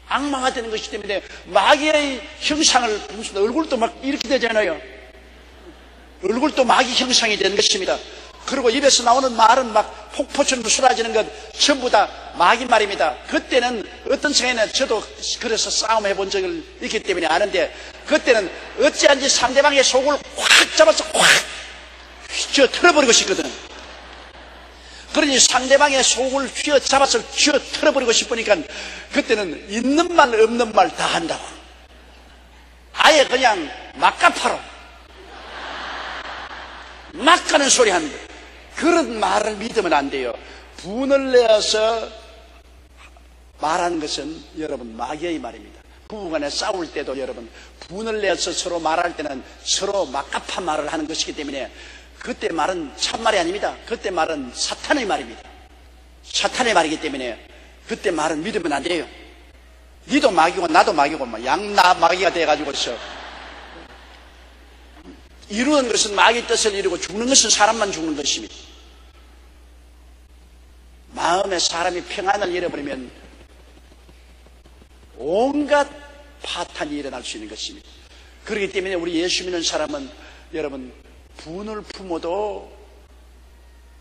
악마화되는 것이기 때문에 마귀의 형상을 보면서 얼굴도 막 이렇게 되잖아요. 얼굴도 마귀 형상이 되는 것입니다. 그리고 입에서 나오는 말은 막 폭포처럼 쏟아지는 것 전부 다 마귀 말입니다. 그때는 어떤 생각에는 저도 그래서 싸움해 본 적을 있기 때문에 아는데, 그때는 어찌한지 상대방의 속을 확 잡아서 확 휘어 털어버리고 싶거든. 그러니 상대방의 속을 휘어 잡아서 휘어 털어버리고 싶으니까 그때는 있는 말 없는 말 다 한다고. 아예 그냥 막가파로 막 가는 소리 하는 거예요. 그런 말을 믿으면 안 돼요. 분을 내어서 말하는 것은 여러분 마귀의 말입니다. 부부간에 싸울 때도 여러분 분을 내어서 서로 말할 때는 서로 막갑한 말을 하는 것이기 때문에 그때 말은 참말이 아닙니다. 그때 말은 사탄의 말입니다. 사탄의 말이기 때문에 그때 말은 믿으면 안 돼요. 니도 마귀고 나도 마귀고 양나 마귀가 돼가지고서 이루는 것은 마귀 뜻을 이루고 죽는 것은 사람만 죽는 것입니다. 마음에 사람이 평안을 잃어버리면 온갖 파탄이 일어날 수 있는 것입니다. 그렇기 때문에 우리 예수 믿는 사람은 여러분 분을 품어도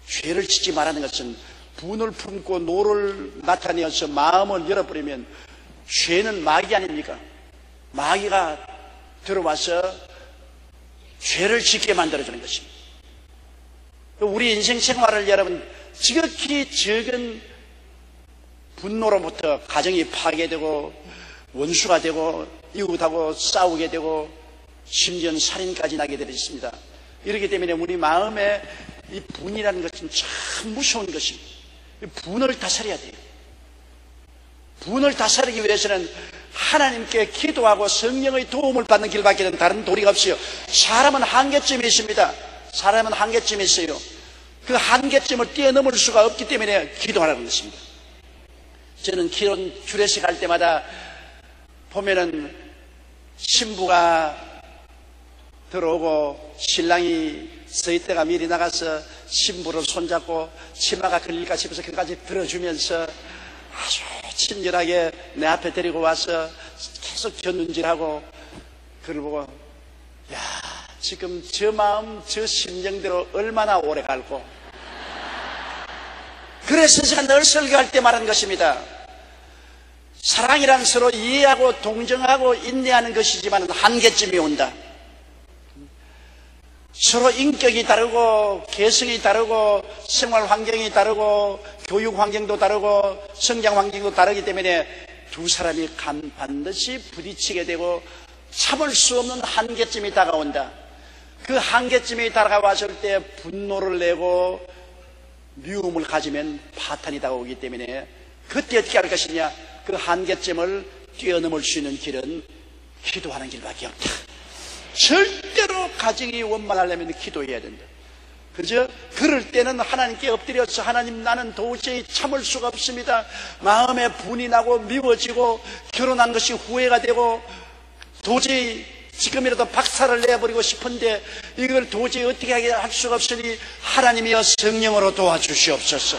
죄를 짓지 말라는 것은, 분을 품고 노를 나타내어서 마음을 열어버리면 죄는 마귀 아닙니까? 마귀가 들어와서 죄를 짓게 만들어주는 것입니다. 우리 인생 생활을 여러분 지극히 적은 분노로부터 가정이 파괴되고 원수가 되고 이웃하고 싸우게 되고 심지어는 살인까지 나게 되어 있습니다. 이렇기 때문에 우리 마음에 이 분이라는 것은 참 무서운 것입니다. 분을 다스려야 돼요. 분을 다스리기 위해서는 하나님께 기도하고 성령의 도움을 받는 길밖에 다른 도리가 없어요. 사람은 한계점이 있습니다. 사람은 한계점이 있어요. 그 한계점을 뛰어넘을 수가 없기 때문에 기도하라는 것입니다. 저는 결혼 주례식 할 때마다 보면은 신부가 들어오고 신랑이 서 있다가 미리 나가서 신부를 손잡고 치마가 걸릴까 싶어서 그까지 들어주면서 아주 친절하게 내 앞에 데리고 와서 계속 곁눈질하고 그걸 보고 야, 지금 저 마음 저 심정대로 얼마나 오래 갈고 그래서 제가 늘 설교할 때 말한 것입니다. 사랑이란 서로 이해하고 동정하고 인내하는 것이지만 한계점이 온다. 서로 인격이 다르고 개성이 다르고 생활 환경이 다르고 교육 환경도 다르고 성장 환경도 다르기 때문에 두 사람이 반드시 부딪히게 되고 참을 수 없는 한계점이 다가온다. 그 한계점이 다가왔을 때 분노를 내고 미움을 가지면 파탄이 다가오기 때문에 그때 어떻게 할 것이냐? 그 한계점을 뛰어넘을 수 있는 길은 기도하는 길밖에 없다. 절대로 가정이 원만하려면 기도해야 된다. 그죠? 그럴 때는 하나님께 엎드려서 하나님 나는 도저히 참을 수가 없습니다. 마음에 분이 나고 미워지고 결혼한 것이 후회가 되고 도저히 지금이라도 박살을 내버리고 싶은데 이걸 도저히 어떻게 할 수가 없으니 하나님이여 성령으로 도와주시옵소서.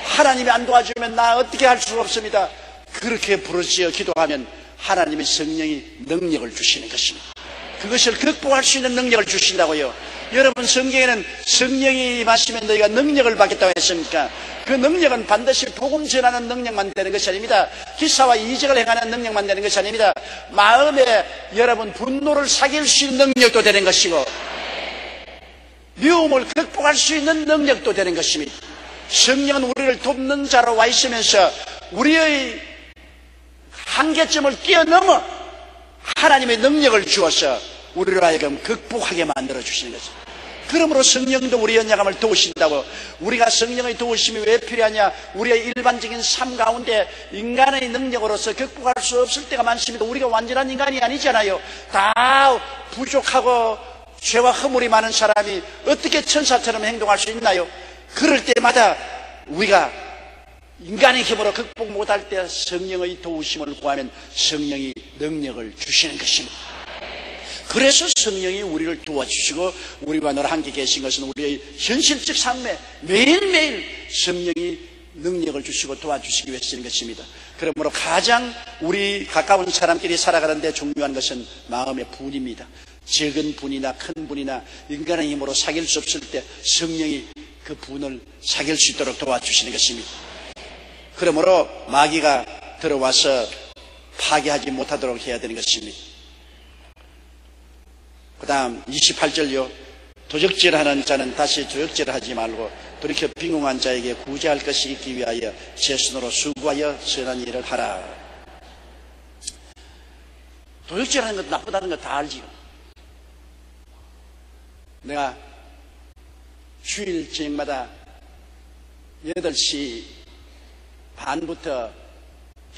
하나님이 안 도와주면 나 어떻게 할 수가 없습니다. 그렇게 부르짖어 기도하면 하나님의 성령이 능력을 주시는 것입니다. 그것을 극복할 수 있는 능력을 주신다고요. 여러분 성경에는 성령이 임하시면 너희가 능력을 받겠다고 했습니까? 그 능력은 반드시 복음 전하는 능력만 되는 것이 아닙니다. 기사와 이적을 행하는 능력만 되는 것이 아닙니다. 마음에 여러분 분노를 사귈 수 있는 능력도 되는 것이고 미움을 극복할 수 있는 능력도 되는 것입니다. 성령은 우리를 돕는 자로 와 있으면서 우리의 한계점을 뛰어넘어 하나님의 능력을 주어서 우리를 하여금 극복하게 만들어 주시는 것입니다. 그러므로 성령도 우리 연약함을 도우신다고. 우리가 성령의 도우심이 왜 필요하냐? 우리의 일반적인 삶 가운데 인간의 능력으로서 극복할 수 없을 때가 많습니다. 우리가 완전한 인간이 아니잖아요. 다 부족하고 죄와 허물이 많은 사람이 어떻게 천사처럼 행동할 수 있나요? 그럴 때마다 우리가 인간의 힘으로 극복 못할 때 성령의 도우심을 구하면 성령이 능력을 주시는 것입니다. 그래서 성령이 우리를 도와주시고 우리와 늘 함께 계신 것은 우리의 현실적 삶에 매일매일 성령이 능력을 주시고 도와주시기 위해서 쓰는 것입니다. 그러므로 가장 우리 가까운 사람끼리 살아가는데 중요한 것은 마음의 분입니다. 적은 분이나 큰 분이나 인간의 힘으로 사귈 수 없을 때 성령이 그 분을 사귈 수 있도록 도와주시는 것입니다. 그러므로 마귀가 들어와서 파괴하지 못하도록 해야 되는 것입니다. 그 다음 28절요. 도적질하는 자는 다시 도적질하지 말고 돌이켜 빈궁한 자에게 구제할 것이 있기 위하여 제 손으로 수고하여 선한 일을 하라. 도적질하는 것 나쁘다는 거 다 알지요. 내가 주일 저녁마다 8시 반부터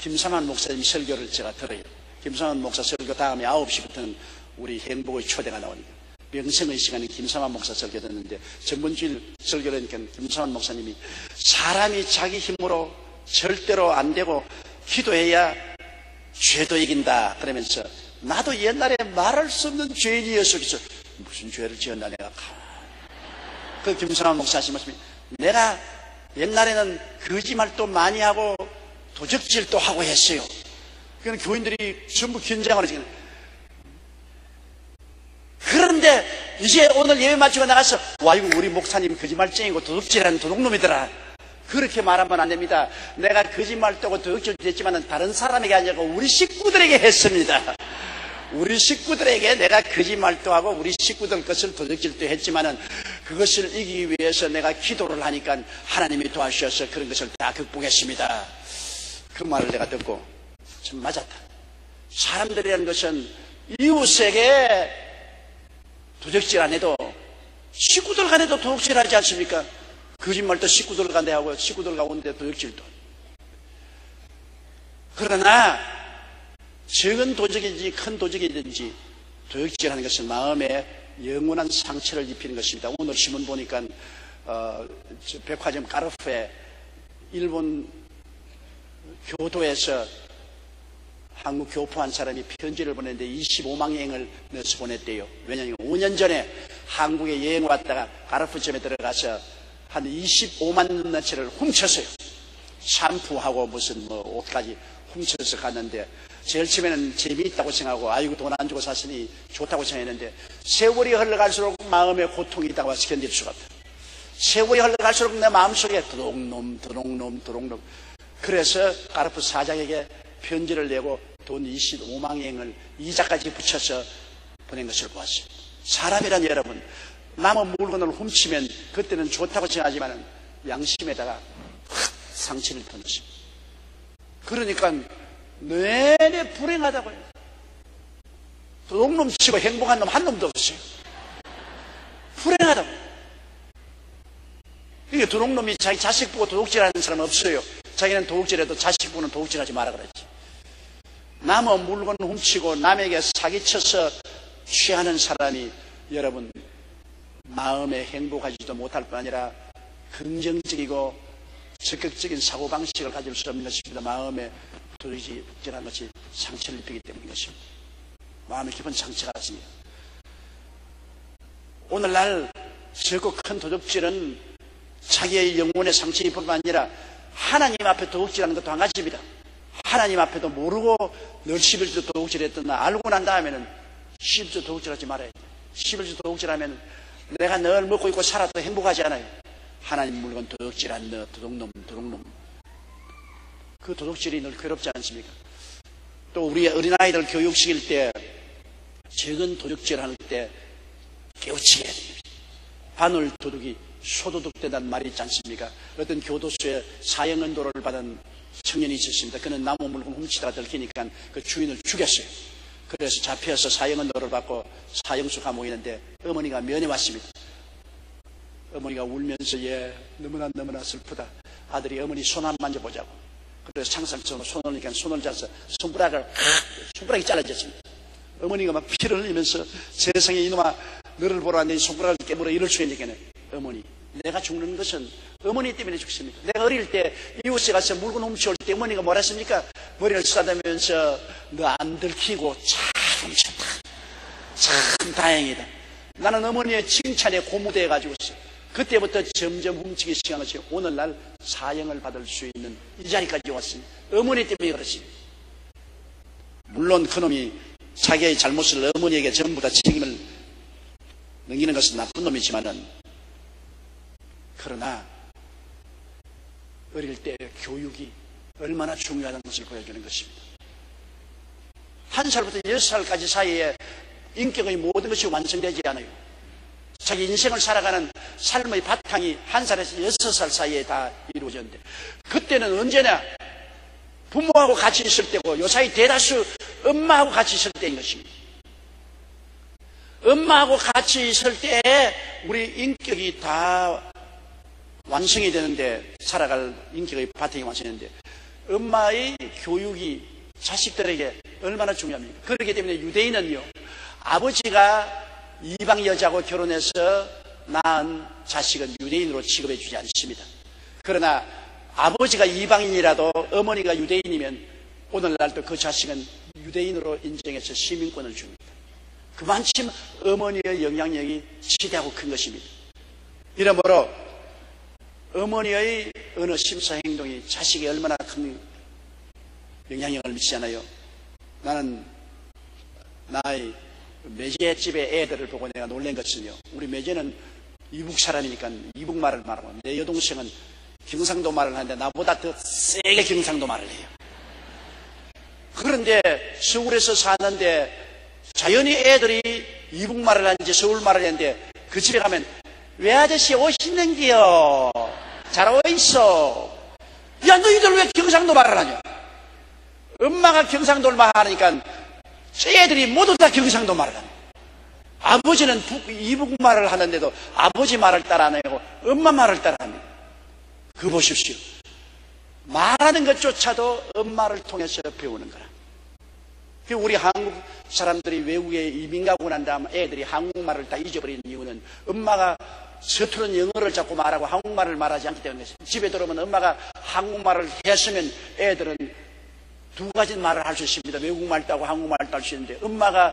김삼환 목사님 설교를 제가 들어요. 김삼환 목사 설교 다음에 9시부터는 우리 행복의 초대가 나오니까 명성의 시간에 김삼환 목사 설교 듣는데 전번주일 설교를 하니까 김삼환 목사님이 사람이 자기 힘으로 절대로 안 되고 기도해야 죄도 이긴다 그러면서 나도 옛날에 말할 수 없는 죄인이었어. 그래서 무슨 죄를 지었나 내가. 그 김삼환 목사 하신 말씀이 내가 옛날에는 거짓말도 많이 하고 도적질도 하고 했어요. 그러니까 교인들이 전부 긴장을 하지. 그런데 이제 오늘 예배 마치고 나가서 와 이거 우리 목사님 거짓말쟁이고 도둑질하는 도둑놈이더라. 그렇게 말하면 안 됩니다. 내가 거짓말도 하고 도둑질도 했지만 다른 사람에게 아니고 우리 식구들에게 했습니다. 우리 식구들에게 내가 거짓말도 하고 우리 식구들 것을 도둑질도 했지만은 그것을 이기기 위해서 내가 기도를 하니까 하나님이 도와주셔서 그런 것을 다 극복했습니다. 그 말을 내가 듣고 참 맞았다. 사람들이라는 것은 이웃에게 도적질 안 해도 식구들 간에도 도둑질하지 않습니까? 거짓말도 식구들 간에 하고 식구들 가운데 도둑질도. 그러나 적은 도적이든지 큰 도적이든지 도둑질하는 것은 마음에 영원한 상처를 입히는 것입니다. 오늘 신문 보니까 백화점 까르페 일본 교도에서 한국 교포 한 사람이 편지를 보냈는데 25만 엔을 넣어서 보냈대요. 왜냐하면 5년 전에 한국에 여행 왔다가 까르페점에 들어가서 한 25만 원어치를 훔쳤어요. 샴푸하고 무슨 옷까지 훔쳐서 갔는데 제일 처음에는 재미있다고 생각하고 아이고 돈 안 주고 샀으니 좋다고 생각했는데 세월이 흘러갈수록 마음에 고통이 다가와서 견딜 수가 없다. 세월이 흘러갈수록 내 마음속에 도둑놈 그래서 까르프 사장에게 편지를 내고 돈 25만 엔을 이자까지 붙여서 보낸 것을 보았어요. 사람이란 여러분 남의 물건을 훔치면 그때는 좋다고 생각하지만 양심에다가 상처를 입는 것입니다. 그러니까 내내 불행하다고요. 도둑놈 치고 행복한 놈 한 놈도 없어요. 불행하다고. 이게 도둑놈이 자기 자식 보고 도둑질하는 사람은 없어요. 자기는 도둑질해도 자식 보고는 도둑질하지 마라 그랬지. 남의 물건 훔치고 남에게 사기쳐서 취하는 사람이 여러분 마음에 행복하지도 못할 뿐 아니라 긍정적이고 적극적인 사고방식을 가질 수 없는 것입니다. 마음에 도둑질한 것이 상처를 입히기 때문인 것입니다. 마음에 깊은 상처가 있습니다. 오늘날 적고 큰 도둑질은 자기의 영혼에 상처 입을 뿐만 아니라 하나님 앞에 도둑질하는 것도 한 가지입니다. 하나님 앞에도 모르고 늘 11조 도둑질했던 날 알고 난 다음에는 11조 도둑질하지 말아야 돼. 11조 도둑질하면 내가 늘 먹고 있고 살아도 행복하지 않아요. 하나님 물건 도둑질한 너 도둑놈 그 도둑질이 늘 괴롭지 않습니까? 또 우리 어린아이들 교육시킬 때 적은 도둑질할 때 깨우치게 해야 됩니다. 바늘 도둑이 소도둑 된다는 말이 있지 않습니까? 어떤 교도소에 사형언도를 받은 청년이 있었습니다. 그는 나무 물건 훔치다가 들키니까 그 주인을 죽였어요. 그래서 잡혀서 사형언도를 받고 사형수 감옥에 있는데 어머니가 면회 왔습니다. 어머니가 울면서 너무나 슬프다. 아들이 어머니 손 한 만져보자고. 그래서 창살처럼 손을 잡아서 손가락이 잘라졌습니다. 어머니가 막 피를 흘리면서 세상에 이놈아 너를 보러 왔는데 손가락을 깨물어 이럴 수 있는 게 어머니 내가 죽는 것은 어머니 때문에 죽습니다. 내가 어릴 때 이웃에 가서 물건 훔쳐올 때 어머니가 뭐라 했습니까? 머리를 쓰다듬으면서 너 안 들키고 잘 훔쳤다. 참 다행이다. 나는 어머니의 칭찬에 고무되어 가지고 있어요. 그때부터 점점 훔치기 시작한 것이 오늘날 사형을 받을 수 있는 이 자리까지 왔습니다. 어머니 때문에 그렇습니다. 물론 그놈이 자기의 잘못을 어머니에게 전부 다 책임을 넘기는 것은 나쁜 놈이지만은 그러나 어릴 때 교육이 얼마나 중요하다는 것을 보여주는 것입니다. 1살부터 6살까지 사이에 인격의 모든 것이 완성되지 않아요. 자기 인생을 살아가는 삶의 바탕이 1살에서 6살 사이에 다 이루어졌는데 그때는 언제나 부모하고 같이 있을 때고 요사이 대다수 엄마하고 같이 있을 때인 것입니다. 엄마하고 같이 있을 때 우리 인격이 다 완성이 되는데 살아갈 인격의 바탕이 완성되는데 엄마의 교육이 자식들에게 얼마나 중요합니까? 그렇기 때문에 유대인은요 아버지가 이방 여자하고 결혼해서 낳은 자식은 유대인으로 취급해 주지 않습니다. 그러나 아버지가 이방인이라도 어머니가 유대인이면 오늘날도 그 자식은 유대인으로 인정해서 시민권을 줍니다. 그만큼 어머니의 영향력이 지대하고 큰 것입니다. 이러므로 어머니의 어느 심사 행동이 자식에 얼마나 큰 영향력을 미치잖아요. 나는 나의 매제집의 애들을 보고 내가 놀란 것은요. 우리 매제는 이북 사람이니까 이북 말을 말하고 내 여동생은 경상도 말을 하는데 나보다 더 세게 경상도 말을 해요. 그런데 서울에서 사는데 자연히 애들이 이북 말을 하는지 서울 말을 하는데 그 집에 가면 왜 아저씨 옷 있는기요? 잘 어딨어? 야 너희들 왜 경상도 말을 하냐? 엄마가 경상도 말 하니까 애들이 모두 다 경상도 말을 합니다. 아버지는 이북 말을 하는데도 아버지 말을 따라 안 하고 엄마 말을 따라 합니다. 그거 보십시오. 말하는 것조차도 엄마를 통해서 배우는 거라. 우리 한국 사람들이 외국에 이민 가고 난 다음 애들이 한국말을 다 잊어버리는 이유는 엄마가 서투른 영어를 자꾸 말하고 한국말을 말하지 않기 때문에 집에 들어오면 엄마가 한국말을 했으면 애들은 두 가지 말을 할 수 있습니다. 외국말도 하고 한국말도 할 수 있는데 엄마가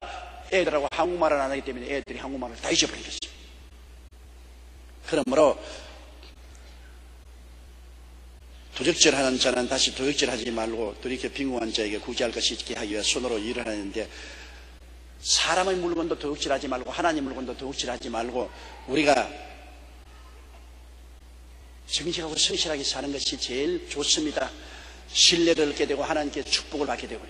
애들하고 한국말을 안 하기 때문에 애들이 한국말을 다 잊어버리겠습니다. 그러므로 도적질하는 자는 다시 도적질하지 말고 돌이켜 빈궁한 자에게 구제할 것이 있게 하기 위해 손으로 일을 하는데 사람의 물건도 도둑질하지 말고 하나님 물건도 도둑질하지 말고 우리가 정직하고 성실하게 사는 것이 제일 좋습니다. 신뢰를 얻게 되고 하나님께 축복을 받게 되고요.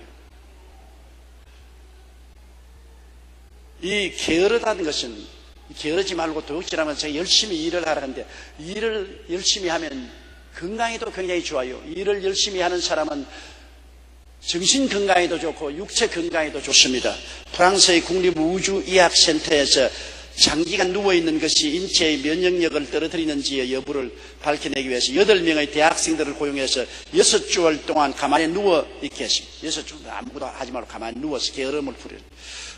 이 게으르다는 것은 게으르지 말고 도둑질하면 제가 열심히 일을 하라는데 일을 열심히 하면 건강에도 굉장히 좋아요. 일을 열심히 하는 사람은 정신 건강에도 좋고 육체 건강에도 좋습니다. 프랑스의 국립우주의학센터에서 장기간 누워있는 것이 인체의 면역력을 떨어뜨리는지의 여부를 밝혀내기 위해서 8명의 대학생들을 고용해서 6주월 동안 가만히 누워있게 했습니다. 6주 아무것도 하지 말고 가만히 누워서 게으름을 부려요.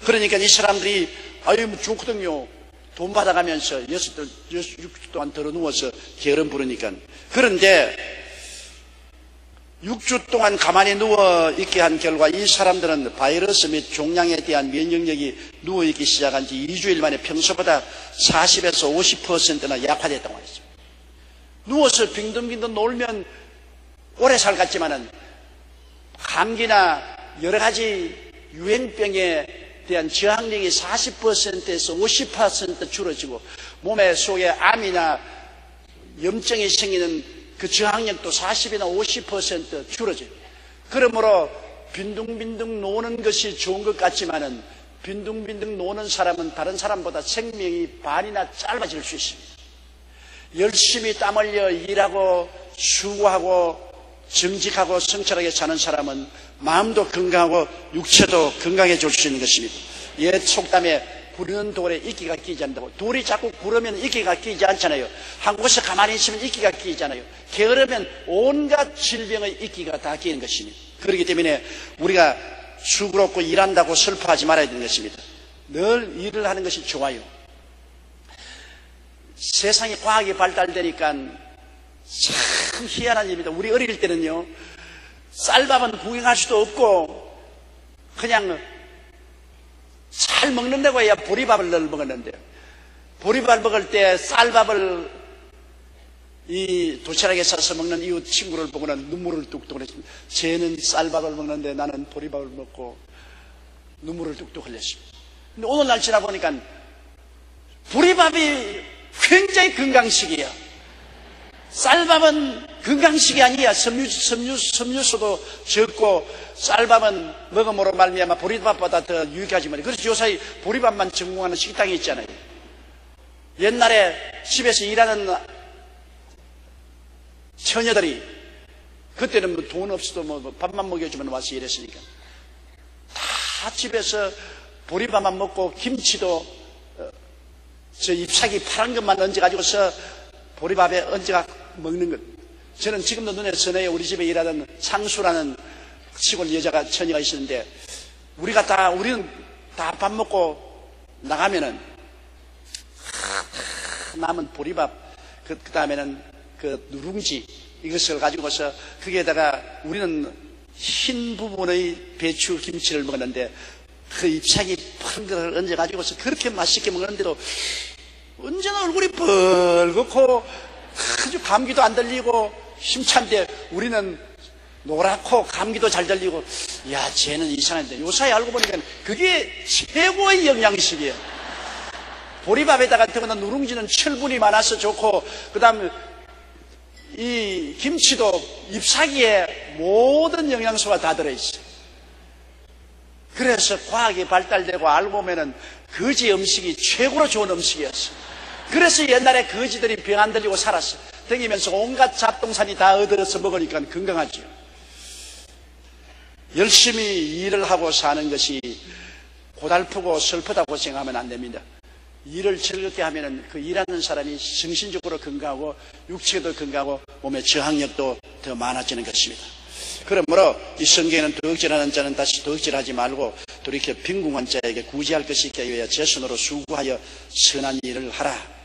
그러니까 이 사람들이 아유 좋거든요. 돈 받아가면서 6주 동안 들어 누워서 게으름 부르니까. 그런데 6주 동안 가만히 누워있게 한 결과 이 사람들은 바이러스 및 종양에 대한 면역력이 누워있기 시작한 지 2주일 만에 평소보다 40에서 50%나 약화됐다고 했습니다. 누워서 빙등빙등 놀면 오래 살 같지만은 감기나 여러 가지 유행병에 대한 저항력이 40%에서 50% 줄어지고 몸에 속에 암이나 염증이 생기는 그 저항력도 40이나 50% 줄어져요. 그러므로 빈둥빈둥 노는 것이 좋은 것 같지만은 빈둥빈둥 노는 사람은 다른 사람보다 생명이 반이나 짧아질 수 있습니다. 열심히 땀 흘려 일하고 수고하고 정직하고 성실하게 사는 사람은 마음도 건강하고 육체도 건강해질 수 있는 것입니다. 옛 속담에 구르는 돌에 이끼가 끼지 않는다고. 돌이 자꾸 구르면 이끼가 끼지 않잖아요. 한 곳에 가만히 있으면 이끼가 끼잖아요. 게으르면 온갖 질병의 이끼가 다 끼는 것입니다. 그렇기 때문에 우리가 수고롭고 일한다고 슬퍼하지 말아야 되는 것입니다. 늘 일을 하는 것이 좋아요. 세상에 과학이 발달되니까 참 희한한 일입니다. 우리 어릴 때는요, 쌀밥은 구경할 수도 없고 그냥 잘 먹는다고 해야 보리밥을 늘 먹었는데, 보리밥 먹을 때 쌀밥을 이 도시락에 싸서 먹는 이웃 친구를 보고는 눈물을 뚝뚝 흘렸습니다. 쟤는 쌀밥을 먹는데 나는 보리밥을 먹고 눈물을 뚝뚝 흘렸습니다. 근데 오늘날 지나보니까 보리밥이 굉장히 건강식이야. 쌀밥은 건강식이 아니야. 섬유소도 적고 쌀밥은 먹음으로 말미암아 보리밥보다 더 유익하지만, 그래서 요사이 보리밥만 전공하는 식당이 있잖아요. 옛날에 집에서 일하는 처녀들이 그때는 뭐 돈 없어도 뭐 밥만 먹여주면 와서 일했으니까 다 집에서 보리밥만 먹고 김치도 저 잎사귀 파란 것만 얹어가지고서 보리밥에 얹어가 먹는 것. 저는 지금도 눈에 선해요. 우리 집에 일하던 상수라는 시골 여자가 처녀가 있었는데 우리는 다 밥 먹고 나가면은 남은 보리밥 그 다음에는 그 누룽지 이것을 가지고서 거기에다가 우리는 흰 부분의 배추 김치를 먹었는데 그 잎사귀 파란 것을 얹어가지고서 그렇게 맛있게 먹는데도 언제나 얼굴이 벌겋고 아주 감기도 안 들리고 힘찬데 우리는 노랗고 감기도 잘 들리고, 야 쟤는 이상한데 요사이 알고 보니까 그게 최고의 영양식이에요. 보리밥에다가 더구나 누룽지는 철분이 많아서 좋고, 그 다음에 이 김치도 잎사귀에 모든 영양소가 다 들어있어요. 그래서 과학이 발달되고 알고 보면은 거지 음식이 최고로 좋은 음식이었어요. 그래서 옛날에 거지들이 병 안 들리고 살았어요. 댕기면서 온갖 잡동산이 다 얻어서 먹으니까 건강하죠. 열심히 일을 하고 사는 것이 고달프고 슬프다고 생각하면 안 됩니다. 일을 즐겁게 하면 그 일하는 사람이 정신적으로 건강하고 육체도 건강하고 몸의 저항력도 더 많아지는 것입니다. 그러므로 이 성경에는 덕질하는 자는 다시 덕질하지 말고 돌이켜 빈궁한 자에게 구제할 것이 있게 하여 제 손으로 수고하여 선한 일을 하라.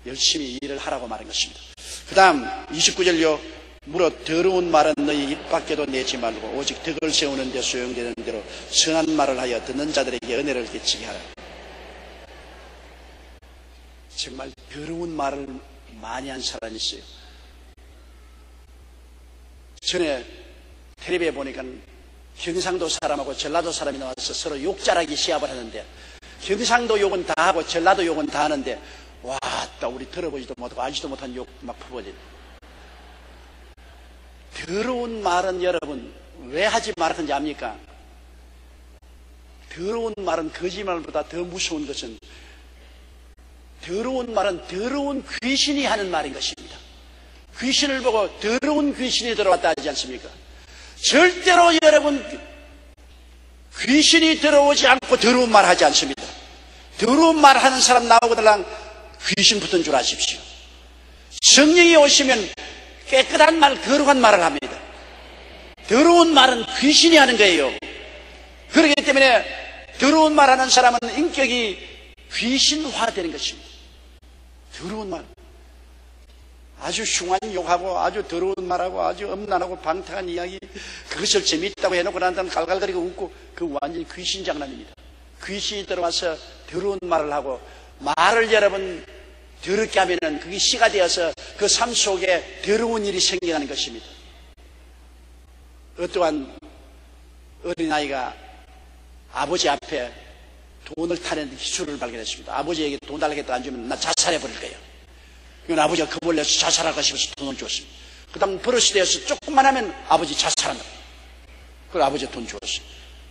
열심히 일을 하라고 말한 것입니다. 그 다음 29절요. 물어 더러운 말은 너희 입 밖에도 내지 말고 오직 덕을 세우는 데 소용되는 대로 선한 말을 하여 듣는 자들에게 은혜를 끼치게 하라. 정말 더러운 말을 많이 한 사람이 있어요. 전에 텔레비에 보니까 경상도 사람하고 전라도 사람이 나와서 서로 욕자라기 시합을 하는데 경상도 욕은 다 하고 전라도 욕은 다 하는데 와, 우리 들어보지도 못하고 알지도 못한 욕 막 퍼버리네. 더러운 말은 여러분 왜 하지 말았는지 압니까? 더러운 말은 거짓말보다 더 무서운 것은 더러운 말은 더러운 귀신이 하는 말인 것입니다. 귀신을 보고 더러운 귀신이 들어왔다 하지 않습니까? 절대로 여러분 귀신이 들어오지 않고 더러운 말 하지 않습니다. 더러운 말 하는 사람 나오고 달랑 귀신 붙은 줄 아십시오. 성령이 오시면 깨끗한 말, 거룩한 말을 합니다. 더러운 말은 귀신이 하는 거예요. 그렇기 때문에 더러운 말 하는 사람은 인격이 귀신화되는 것입니다. 더러운 말. 아주 흉한 욕하고 아주 더러운 말하고 아주 음란하고 방탕한 이야기 그것을 재미있다고 해놓고 난 다음에 갈갈거리고 웃고 그 완전히 귀신 장난입니다. 귀신이 들어와서 더러운 말을 하고 말을 여러분 더럽게 하면은 그게 씨가 되어서 그 삶 속에 더러운 일이 생겨나는 것입니다. 어떠한 어린아이가 아버지 앞에 돈을 타는 기술을 발견했습니다. 아버지에게 돈 달라고 안 주면 나 자살해버릴 거예요. 이건 아버지가 겁을 내서 자살할까 싶어서 돈을 줬습니다. 그 다음 버릇이 되어서 조금만 하면 아버지 자살한다. 그걸 아버지가 돈 줬어요.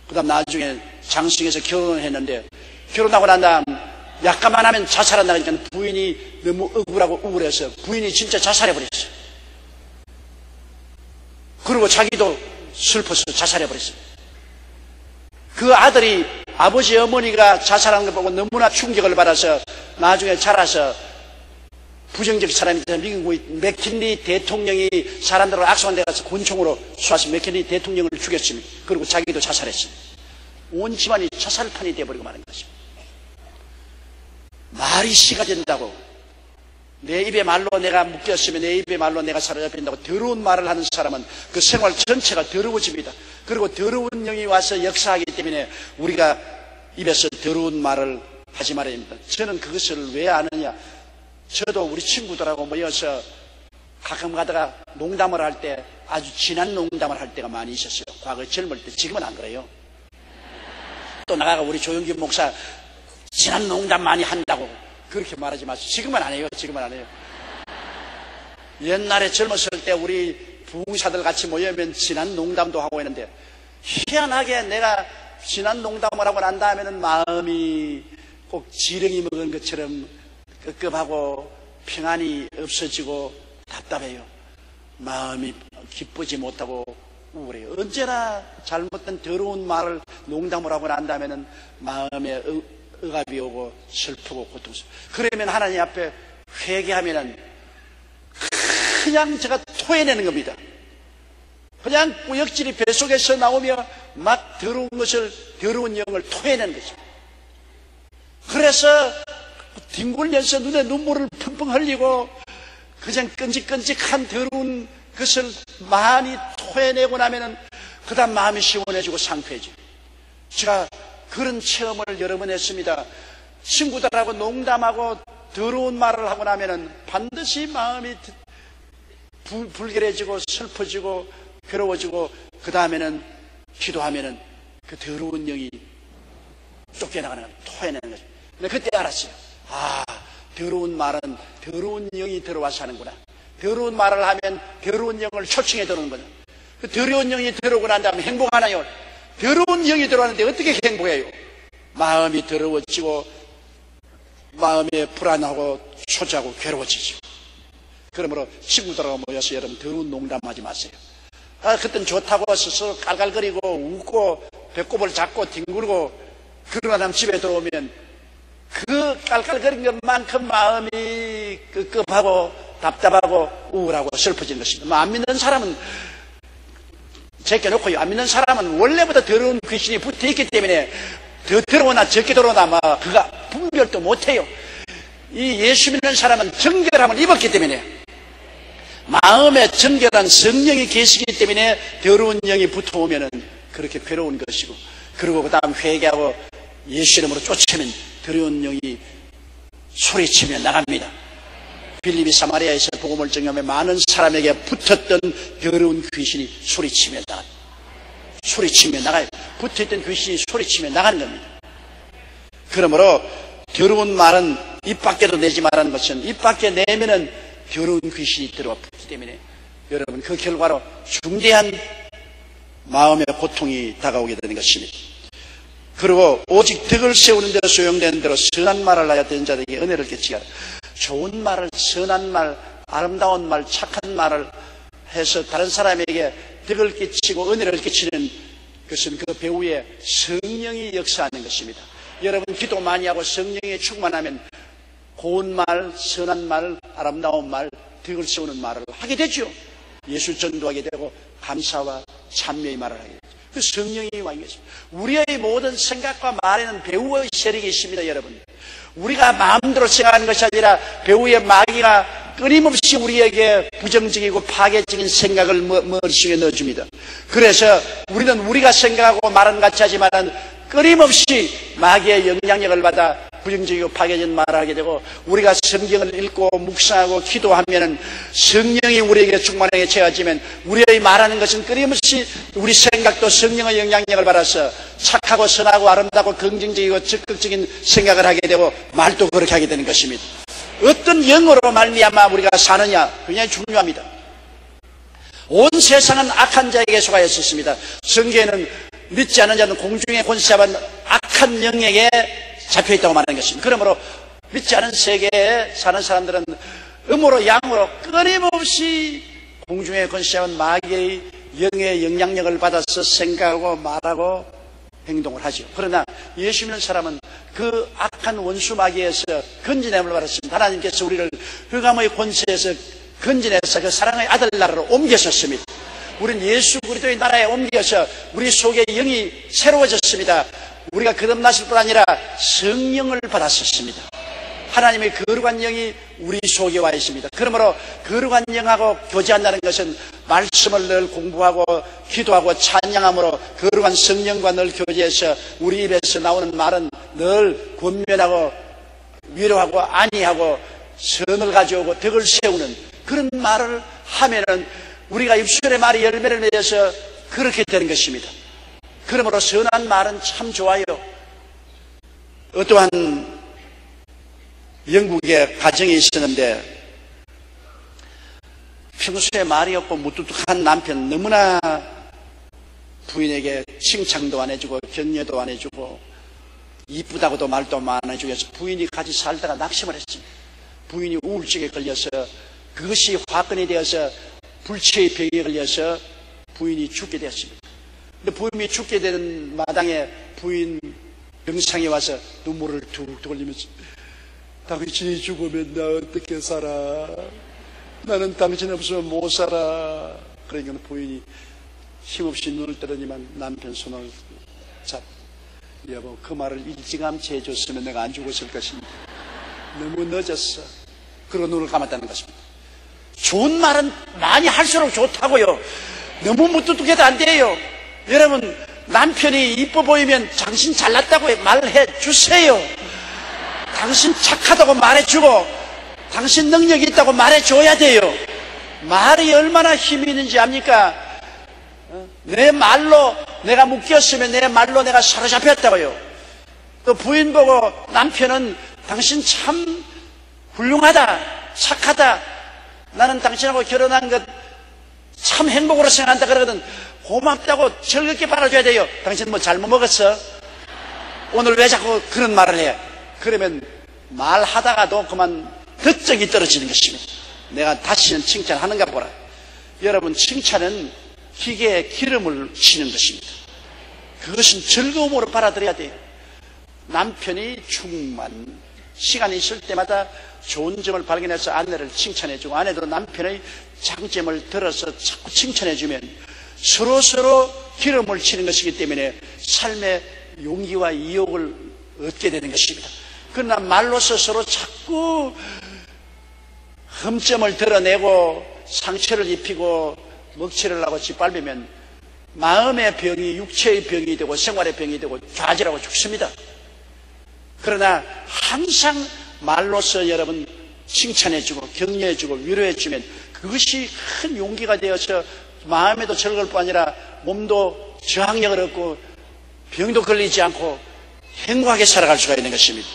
그 다음 나중에 장성에서 결혼을 했는데 결혼하고 난 다음 약간만 하면 자살한다 그러니까 부인이 너무 억울하고 우울해서 부인이 진짜 자살해버렸어요. 그리고 자기도 슬퍼서 자살해버렸어요. 그 아들이 아버지 어머니가 자살하는 걸 보고 너무나 충격을 받아서 나중에 자라서 부정적 사람이 되서 미국 맥킨리 대통령이 사람들을 악성한 데 가서 권총으로 쏴서 맥킨리 대통령을 죽였습니다. 그리고 자기도 자살했습니다. 온 집안이 자살판이 되어버리고 마는 것입니다. 말이 씨가 된다고 내 입의 말로 내가 묶였으면 내 입의 말로 내가 사로잡힌다고 더러운 말을 하는 사람은 그 생활 전체가 더러워집니다. 그리고 더러운 영이 와서 역사하기 때문에 우리가 입에서 더러운 말을 하지 말아야 합니다. 저는 그것을 왜 아느냐, 저도 우리 친구들하고 모여서 가끔 가다가 농담을 할 때 아주 진한 농담을 할 때가 많이 있었어요. 과거 젊을 때. 지금은 안 그래요. 또 나가가 우리 조영기 목사 진한 농담 많이 한다고 그렇게 말하지 마세요. 지금은 안 해요. 지금은 안 해요. 옛날에 젊었을 때 우리 부흥사들 같이 모이면 진한 농담도 하고 했는데 희한하게 내가 진한 농담을 하고 난 다음에는 마음이 꼭 지렁이 먹은 것처럼 끄급하고 평안이 없어지고 답답해요. 마음이 기쁘지 못하고 우울해요. 언제나 잘못된 더러운 말을 농담을 하고 난 다음에는 마음에 억압이 오고 슬프고 고통스러워. 그러면 하나님 앞에 회개하면은 그냥 제가 토해내는 겁니다. 그냥 구역질이 뱃속에서 나오며 막 더러운 것을, 더러운 영을 토해내는 거죠. 그래서 뒹굴면서 눈에 눈물을 펑펑 흘리고 그냥 끈직끈직한 더러운 것을 많이 토해내고 나면은 그 다음 마음이 시원해지고 상쾌해져요. 제가 그런 체험을 여러 번 했습니다. 친구들하고 농담하고 더러운 말을 하고 나면은 반드시 마음이 불결해지고 슬퍼지고 괴로워지고 그 다음에는 기도하면은 그 더러운 영이 쫓겨나가는 거예요. 토해내는 거죠. 근데 그때 알았어요. 아, 더러운 말은 더러운 영이 들어와서 하는구나. 더러운 말을 하면 더러운 영을 초청해 들어오는구나. 그 더러운 영이 들어오고 난 다음에 행복하나요? 더러운 영이 들어왔는데 어떻게 행복해요? 마음이 더러워지고 마음이 불안하고 초조하고 괴로워지죠. 그러므로 친구들하고 모여서 여러분 더러운 농담하지 마세요. 그땐 좋다고 스스로 깔깔거리고 웃고 배꼽을 잡고 뒹굴고 그러고 나면 집에 들어오면 그 깔깔거린 것만큼 마음이 끄급하고 답답하고 우울하고 슬퍼진 것입니다. 안 믿는 사람은 제껴놓고요. 안 믿는 사람은 원래부터 더러운 귀신이 붙어있기 때문에 더 들어오나 적게 들어오나 그가 분별도 못해요. 이 예수 믿는 사람은 정결함을 입었기 때문에 마음에 정결한 성령이 계시기 때문에 더러운 영이 붙어오면 그렇게 괴로운 것이고, 그리고 그 다음 회개하고 예수 이름으로 쫓으면 더러운 영이 소리치며 나갑니다. 빌립이 사마리아에서 복음을 전하며 많은 사람에게 붙었던 더러운 귀신이 소리치며 나갑니다. 소리치며 나가요. 붙어있던 귀신이 소리치며 나가는 겁니다. 그러므로 더러운 말은 입 밖에도 내지 말라는 것은 입 밖에 내면은 더러운 귀신이 들어와 붙기 때문에 여러분 그 결과로 중대한 마음의 고통이 다가오게 되는 것입니다. 그리고 오직 덕을 세우는 데 소용되는 대로 선한 말을 하여 된 자들에게 은혜를 끼치게 하라. 좋은 말을, 선한 말, 아름다운 말, 착한 말을 해서 다른 사람에게 덕을 끼치고 은혜를 끼치는 것은 그 배후에 성령이 역사하는 것입니다. 여러분 기도 많이 하고 성령에 충만하면 고운 말, 선한 말, 아름다운 말, 덕을 세우는 말을 하게 되죠. 예수 전도하게 되고 감사와 찬미의 말을 하게 되죠. 그 성령이 와 계십니다. 우리의 모든 생각과 말에는 배후의 세력이 있습니다. 여러분, 우리가 마음대로 생각하는 것이 아니라 배후의 마귀가 끊임없이 우리에게 부정적이고 파괴적인 생각을 머릿속에 넣어줍니다. 그래서 우리는 우리가 생각하고 말은 같이 하지만 끊임없이 마귀의 영향력을 받아 부정적이고 파괴적인 말을 하게 되고, 우리가 성경을 읽고 묵상하고 기도하면 성령이 우리에게 충만하게 채워지면 우리의 말하는 것은 끊임없이 우리 생각도 성령의 영향력을 받아서 착하고 선하고 아름답고 긍정적이고 적극적인 생각을 하게 되고 말도 그렇게 하게 되는 것입니다. 어떤 영으로 말미암아 우리가 사느냐 굉장히 중요합니다. 온 세상은 악한 자에게 속하였었습니다. 성경에는 믿지 않는 자는 공중의 권세자는 악한 영에게 잡혀있다고 말하는 것입니다. 그러므로 믿지 않은 세계에 사는 사람들은 음으로 양으로 끊임없이 공중의 권세자는 마귀의 영의 영향력을 받아서 생각하고 말하고 행동을 하죠. 그러나 예수 믿는 사람은 그 악한 원수 마귀에서 건져냄을 받았습니다. 하나님께서 우리를 흑암의 권세에서 건져내서 그 사랑의 아들 나라로 옮기셨습니다. 우리는 예수 그리스도의 나라에 옮겨서 우리 속에 영이 새로워졌습니다. 우리가 거듭나실 뿐 아니라 성령을 받았었습니다. 하나님의 거룩한 영이 우리 속에 와 있습니다. 그러므로 거룩한 영하고 교제한다는 것은 말씀을 늘 공부하고 기도하고 찬양함으로 거룩한 성령과 늘 교제해서 우리 입에서 나오는 말은 늘 권면하고 위로하고 안위하고 선을 가져오고 덕을 세우는 그런 말을 하면은 우리가 입술의 말이 열매를 맺어서 그렇게 되는 것입니다. 그러므로 선한 말은 참 좋아요. 어떠한 영국의 가정이 있었는데 평소에 말이 없고 무뚝뚝한 남편, 너무나 부인에게 칭찬도 안 해주고 격려도 안 해주고 이쁘다고도 말도 안 해주고 해서 부인이 같이 살다가 낙심을 했습니다. 부인이 우울증에 걸려서 그것이 화근이 되어서 불치의 병에 걸려서 부인이 죽게 되었습니다. 근데 부인이 죽게 되는 마당에 부인 병상에 와서 눈물을 툭툭 흘리면서 당신이 죽으면 나 어떻게 살아? 나는 당신 없으면 못 살아. 그러니까 부인이 힘없이 눈을 뜨더니만 남편 손을 잡고 여보 그 말을 일찌감치 해줬으면 내가 안 죽었을 것입니다. 너무 늦었어. 그러고 눈을 감았다는 것입니다. 좋은 말은 많이 할수록 좋다고요. 너무 무뚝뚝해도 안 돼요. 여러분 남편이 이뻐 보이면 당신 잘났다고 말해 주세요. 당신 착하다고 말해주고 당신 능력이 있다고 말해줘야 돼요. 말이 얼마나 힘이 있는지 압니까? 내 말로 내가 묶였으면 내 말로 내가 사로잡혔다고요. 또 부인 보고 남편은 당신 참 훌륭하다, 착하다, 나는 당신하고 결혼한 것 참 행복으로 생각한다 그러거든. 고맙다고 즐겁게 바라줘야 돼요. 당신 뭐 잘못 먹었어? 오늘 왜 자꾸 그런 말을 해? 그러면 말하다가도 그만 덕적이 떨어지는 것입니다. 내가 다시는 칭찬하는가 보라. 여러분 칭찬은 기계에 기름을 치는 것입니다. 그것은 즐거움으로 받아들여야 돼요. 남편이 충만 시간이 있을 때마다 좋은 점을 발견해서 아내를 칭찬해주고, 아내도 남편의 장점을 들어서 자꾸 칭찬해주면 서로 기름을 치는 것이기 때문에 삶의 용기와 이욕을 얻게 되는 것입니다. 그러나 말로서 서로 자꾸 흠점을 드러내고 상처를 입히고 먹칠을 하고 짓밟으면 마음의 병이 육체의 병이 되고 생활의 병이 되고 좌절하고 죽습니다. 그러나 항상 말로서 여러분 칭찬해주고 격려해주고 위로해주면 그것이 큰 용기가 되어서 마음에도 즐거울 뿐 아니라 몸도 저항력을 얻고 병도 걸리지 않고 행복하게 살아갈 수가 있는 것입니다.